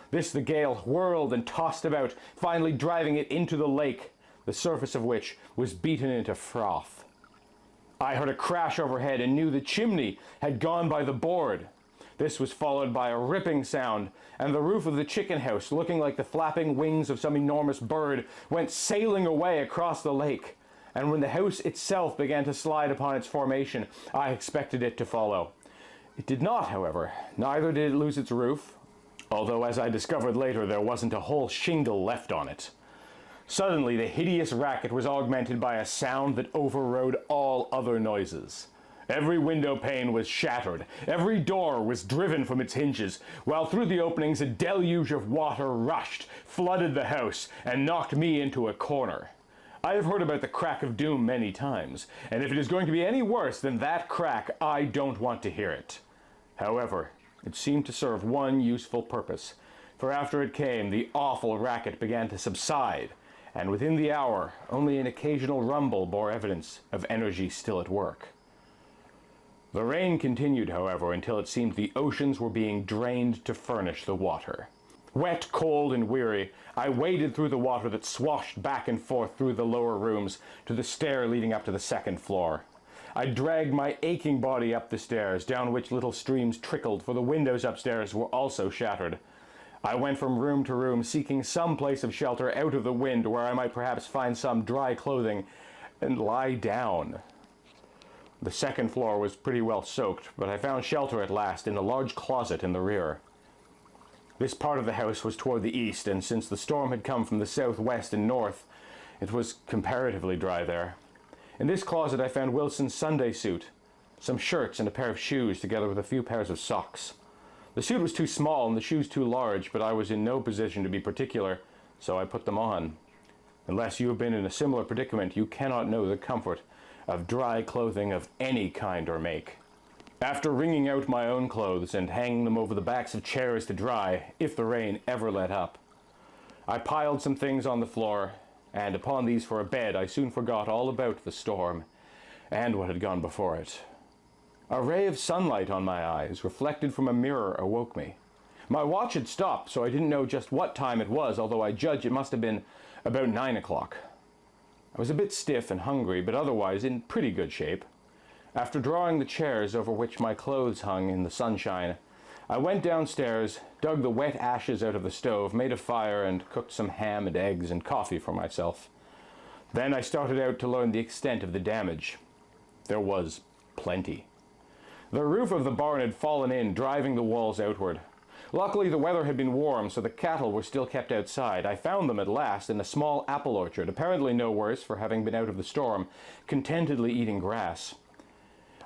This the gale whirled and tossed about, finally driving it into the lake, the surface of which was beaten into froth. I heard a crash overhead and knew the chimney had gone by the board. This was followed by a ripping sound, and the roof of the chicken house, looking like the flapping wings of some enormous bird, went sailing away across the lake. And when the house itself began to slide upon its formation, I expected it to follow. It did not, however. Neither did it lose its roof, although as I discovered later there wasn't a whole shingle left on it. Suddenly the hideous racket was augmented by a sound that overrode all other noises. Every window pane was shattered, every door was driven from its hinges, while through the openings a deluge of water rushed, flooded the house, and knocked me into a corner. I have heard about the crack of doom many times, and if it is going to be any worse than that crack, I don't want to hear it. However, It seemed to serve one useful purpose, for after it came, the awful racket began to subside, and within the hour, only an occasional rumble bore evidence of energy still at work. The rain continued, however, until it seemed the oceans were being drained to furnish the water. Wet, cold, and weary, I waded through the water that swashed back and forth through the lower rooms to the stair leading up to the second floor. I dragged my aching body up the stairs, down which little streams trickled, for the windows upstairs were also shattered. I went from room to room, seeking some place of shelter out of the wind where I might perhaps find some dry clothing and lie down. The second floor was pretty well soaked, but I found shelter at last in a large closet in the rear. This part of the house was toward the east, and since the storm had come from the southwest and north, it was comparatively dry there. In this closet I found Wilson's Sunday suit, some shirts and a pair of shoes, together with a few pairs of socks. The suit was too small and the shoes too large, but I was in no position to be particular, so I put them on. Unless you have been in a similar predicament, you cannot know the comfort of dry clothing of any kind or make. After wringing out my own clothes and hanging them over the backs of chairs to dry, if the rain ever let up, I piled some things on the floor, and upon these for a bed I soon forgot all about the storm and what had gone before it. A ray of sunlight on my eyes, reflected from a mirror, awoke me. My watch had stopped, so I didn't know just what time it was, although I judge it must have been about 9 o'clock. I was a bit stiff and hungry, but otherwise in pretty good shape. After drawing the chairs over which my clothes hung in the sunshine, I went downstairs, dug the wet ashes out of the stove, made a fire, and cooked some ham and eggs and coffee for myself. Then I started out to learn the extent of the damage. There was plenty. The roof of the barn had fallen in, driving the walls outward. Luckily, the weather had been warm, so the cattle were still kept outside. I found them at last in a small apple orchard, apparently no worse for having been out of the storm, contentedly eating grass.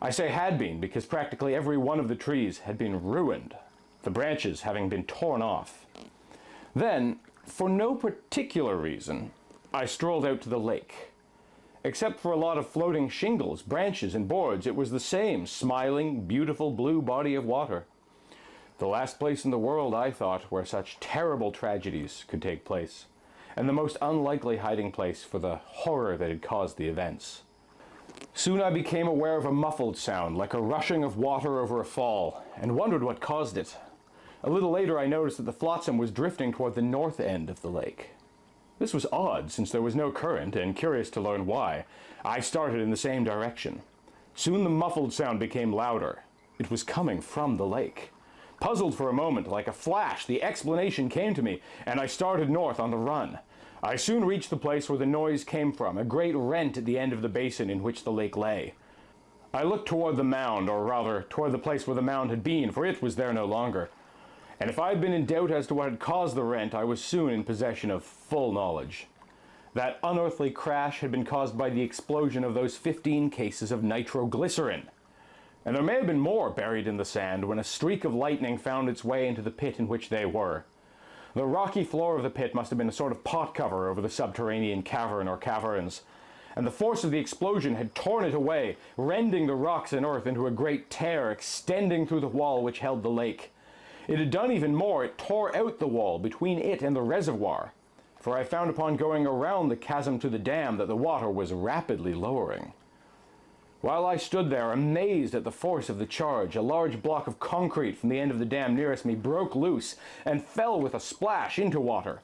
I say had been because practically every one of the trees had been ruined, the branches having been torn off. Then, for no particular reason, I strolled out to the lake. Except for a lot of floating shingles, branches, and boards, it was the same smiling, beautiful blue body of water. The last place in the world, I thought, where such terrible tragedies could take place, and the most unlikely hiding place for the horror that had caused the events. Soon I became aware of a muffled sound, like a rushing of water over a fall, and wondered what caused it. A little later I noticed that the flotsam was drifting toward the north end of the lake. This was odd, since there was no current, and curious to learn why, I started in the same direction. Soon the muffled sound became louder. It was coming from the lake. Puzzled for a moment, like a flash, the explanation came to me, and I started north on the run. I soon reached the place where the noise came from, a great rent at the end of the basin in which the lake lay. I looked toward the mound, or rather, toward the place where the mound had been, for it was there no longer. And if I had been in doubt as to what had caused the rent, I was soon in possession of full knowledge. That unearthly crash had been caused by the explosion of those 15 cases of nitroglycerin. And there may have been more buried in the sand when a streak of lightning found its way into the pit in which they were. The rocky floor of the pit must have been a sort of pot cover over the subterranean cavern or caverns, and the force of the explosion had torn it away, rending the rocks and earth into a great tear extending through the wall which held the lake. It had done even more, it tore out the wall between it and the reservoir, for I found upon going around the chasm to the dam that the water was rapidly lowering. While I stood there, amazed at the force of the charge, a large block of concrete from the end of the dam nearest me broke loose and fell with a splash into water.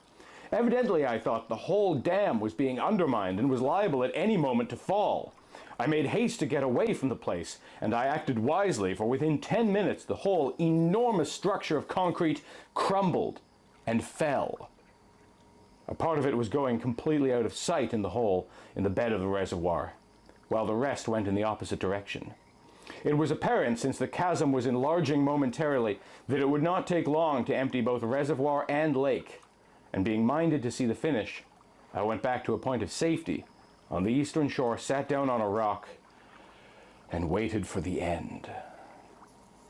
Evidently, I thought, the whole dam was being undermined and was liable at any moment to fall. I made haste to get away from the place, and I acted wisely, for within 10 minutes the whole enormous structure of concrete crumbled and fell. A part of it was going completely out of sight in the hole in the bed of the reservoir, while the rest went in the opposite direction. It was apparent, since the chasm was enlarging momentarily, that it would not take long to empty both reservoir and lake, and being minded to see the finish, I went back to a point of safety on the eastern shore, sat down on a rock, and waited for the end.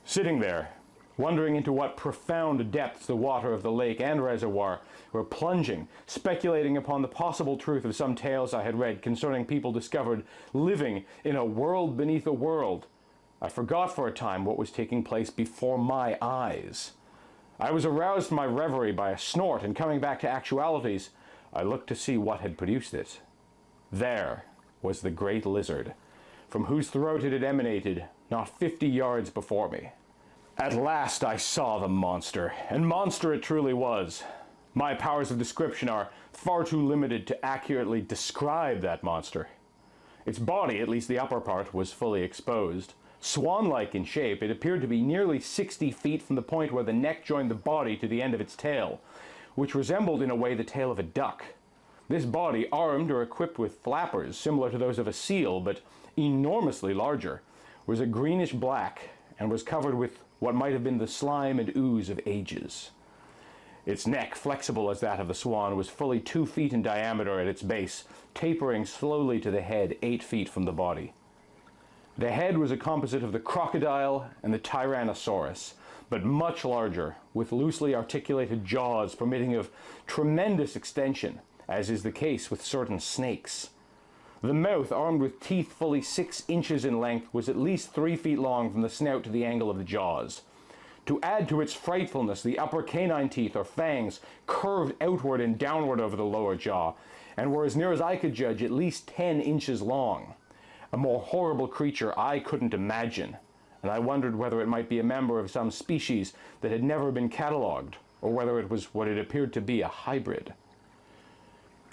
Sitting there, wondering into what profound depths the water of the lake and reservoir were plunging, speculating upon the possible truth of some tales I had read concerning people discovered living in a world beneath a world, I forgot for a time what was taking place before my eyes. I was aroused from my reverie by a snort, and coming back to actualities, I looked to see what had produced it. There was the great lizard, from whose throat it had emanated not 50 yards before me. At last I saw the monster, and monster it truly was. My powers of description are far too limited to accurately describe that monster. Its body, at least the upper part, was fully exposed. Swan-like in shape, it appeared to be nearly 60 feet from the point where the neck joined the body to the end of its tail, which resembled in a way the tail of a duck. This body, armed or equipped with flappers similar to those of a seal, but enormously larger, was a greenish black and was covered with what might have been the slime and ooze of ages. Its neck, flexible as that of the swan, was fully 2 feet in diameter at its base, tapering slowly to the head 8 feet from the body. The head was a composite of the crocodile and the Tyrannosaurus, but much larger, with loosely articulated jaws permitting of tremendous extension, as is the case with certain snakes. The mouth, armed with teeth fully 6 inches in length, was at least 3 feet long from the snout to the angle of the jaws. To add to its frightfulness, the upper canine teeth, or fangs, curved outward and downward over the lower jaw, and were, as near as I could judge, at least 10 inches long. A more horrible creature I couldn't imagine, and I wondered whether it might be a member of some species that had never been catalogued, or whether it was what it appeared to be, a hybrid.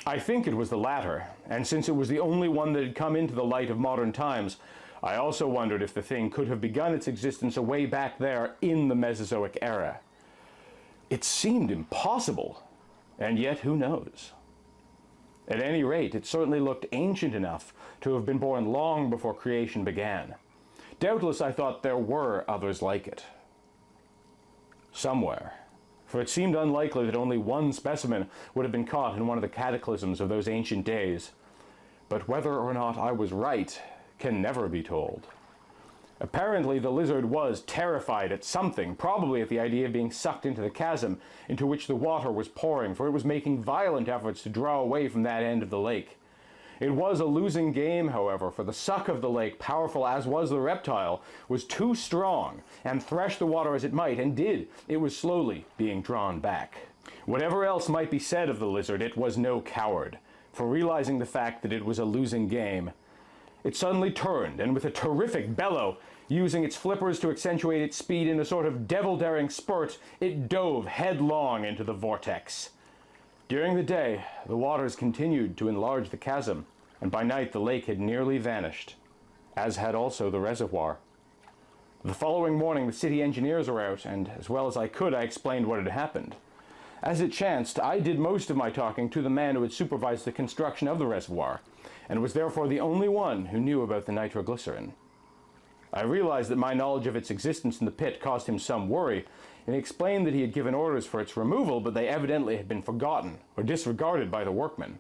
I think it was the latter, and since it was the only one that had come into the light of modern times, I also wondered if the thing could have begun its existence away back there in the Mesozoic era. It seemed impossible, and yet who knows? At any rate, it certainly looked ancient enough to have been born long before creation began. Doubtless I thought there were others like it. Somewhere. For it seemed unlikely that only one specimen would have been caught in one of the cataclysms of those ancient days. But whether or not I was right can never be told. Apparently the lizard was terrified at something, probably at the idea of being sucked into the chasm into which the water was pouring, for it was making violent efforts to draw away from that end of the lake. It was a losing game, however, for the suck of the lake, powerful as was the reptile, was too strong, and thresh the water as it might, and did, it was slowly being drawn back. Whatever else might be said of the lizard, it was no coward, for realizing the fact that it was a losing game, it suddenly turned, and with a terrific bellow, using its flippers to accentuate its speed in a sort of devil-daring spurt, it dove headlong into the vortex. During the day, the waters continued to enlarge the chasm, and by night the lake had nearly vanished, as had also the reservoir. The following morning the city engineers were out, and as well as I could I explained what had happened. As it chanced, I did most of my talking to the man who had supervised the construction of the reservoir, and was therefore the only one who knew about the nitroglycerin. I realized that my knowledge of its existence in the pit caused him some worry, and he explained that he had given orders for its removal, but they evidently had been forgotten or disregarded by the workmen.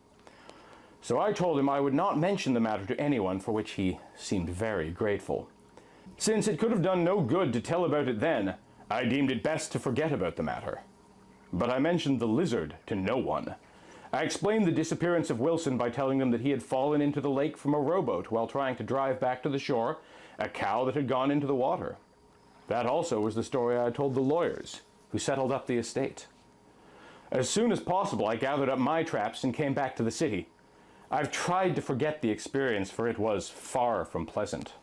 So I told him I would not mention the matter to anyone, for which he seemed very grateful. Since it could have done no good to tell about it then, I deemed it best to forget about the matter. But I mentioned the lizard to no one. I explained the disappearance of Wilson by telling them that he had fallen into the lake from a rowboat while trying to drive back to the shore a cow that had gone into the water. That also was the story I had told the lawyers, who settled up the estate. As soon as possible, I gathered up my traps and came back to the city. I've tried to forget the experience, for it was far from pleasant.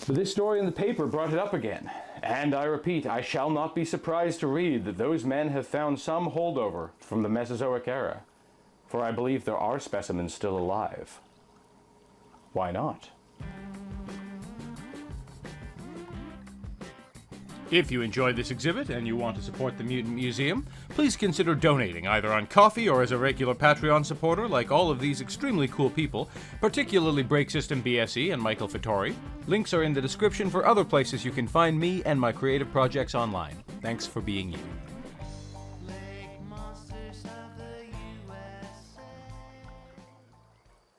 But this story in the paper brought it up again, and I repeat, I shall not be surprised to read that those men have found some holdover from the Mesozoic era, for I believe there are specimens still alive. Why not? If you enjoyed this exhibit and you want to support the Mutant Museum, please consider donating either on Ko-fi or as a regular Patreon supporter like all of these extremely cool people, particularly Break System BSE and Michael Fittori. Links are in the description for other places you can find me and my creative projects online. Thanks for being you.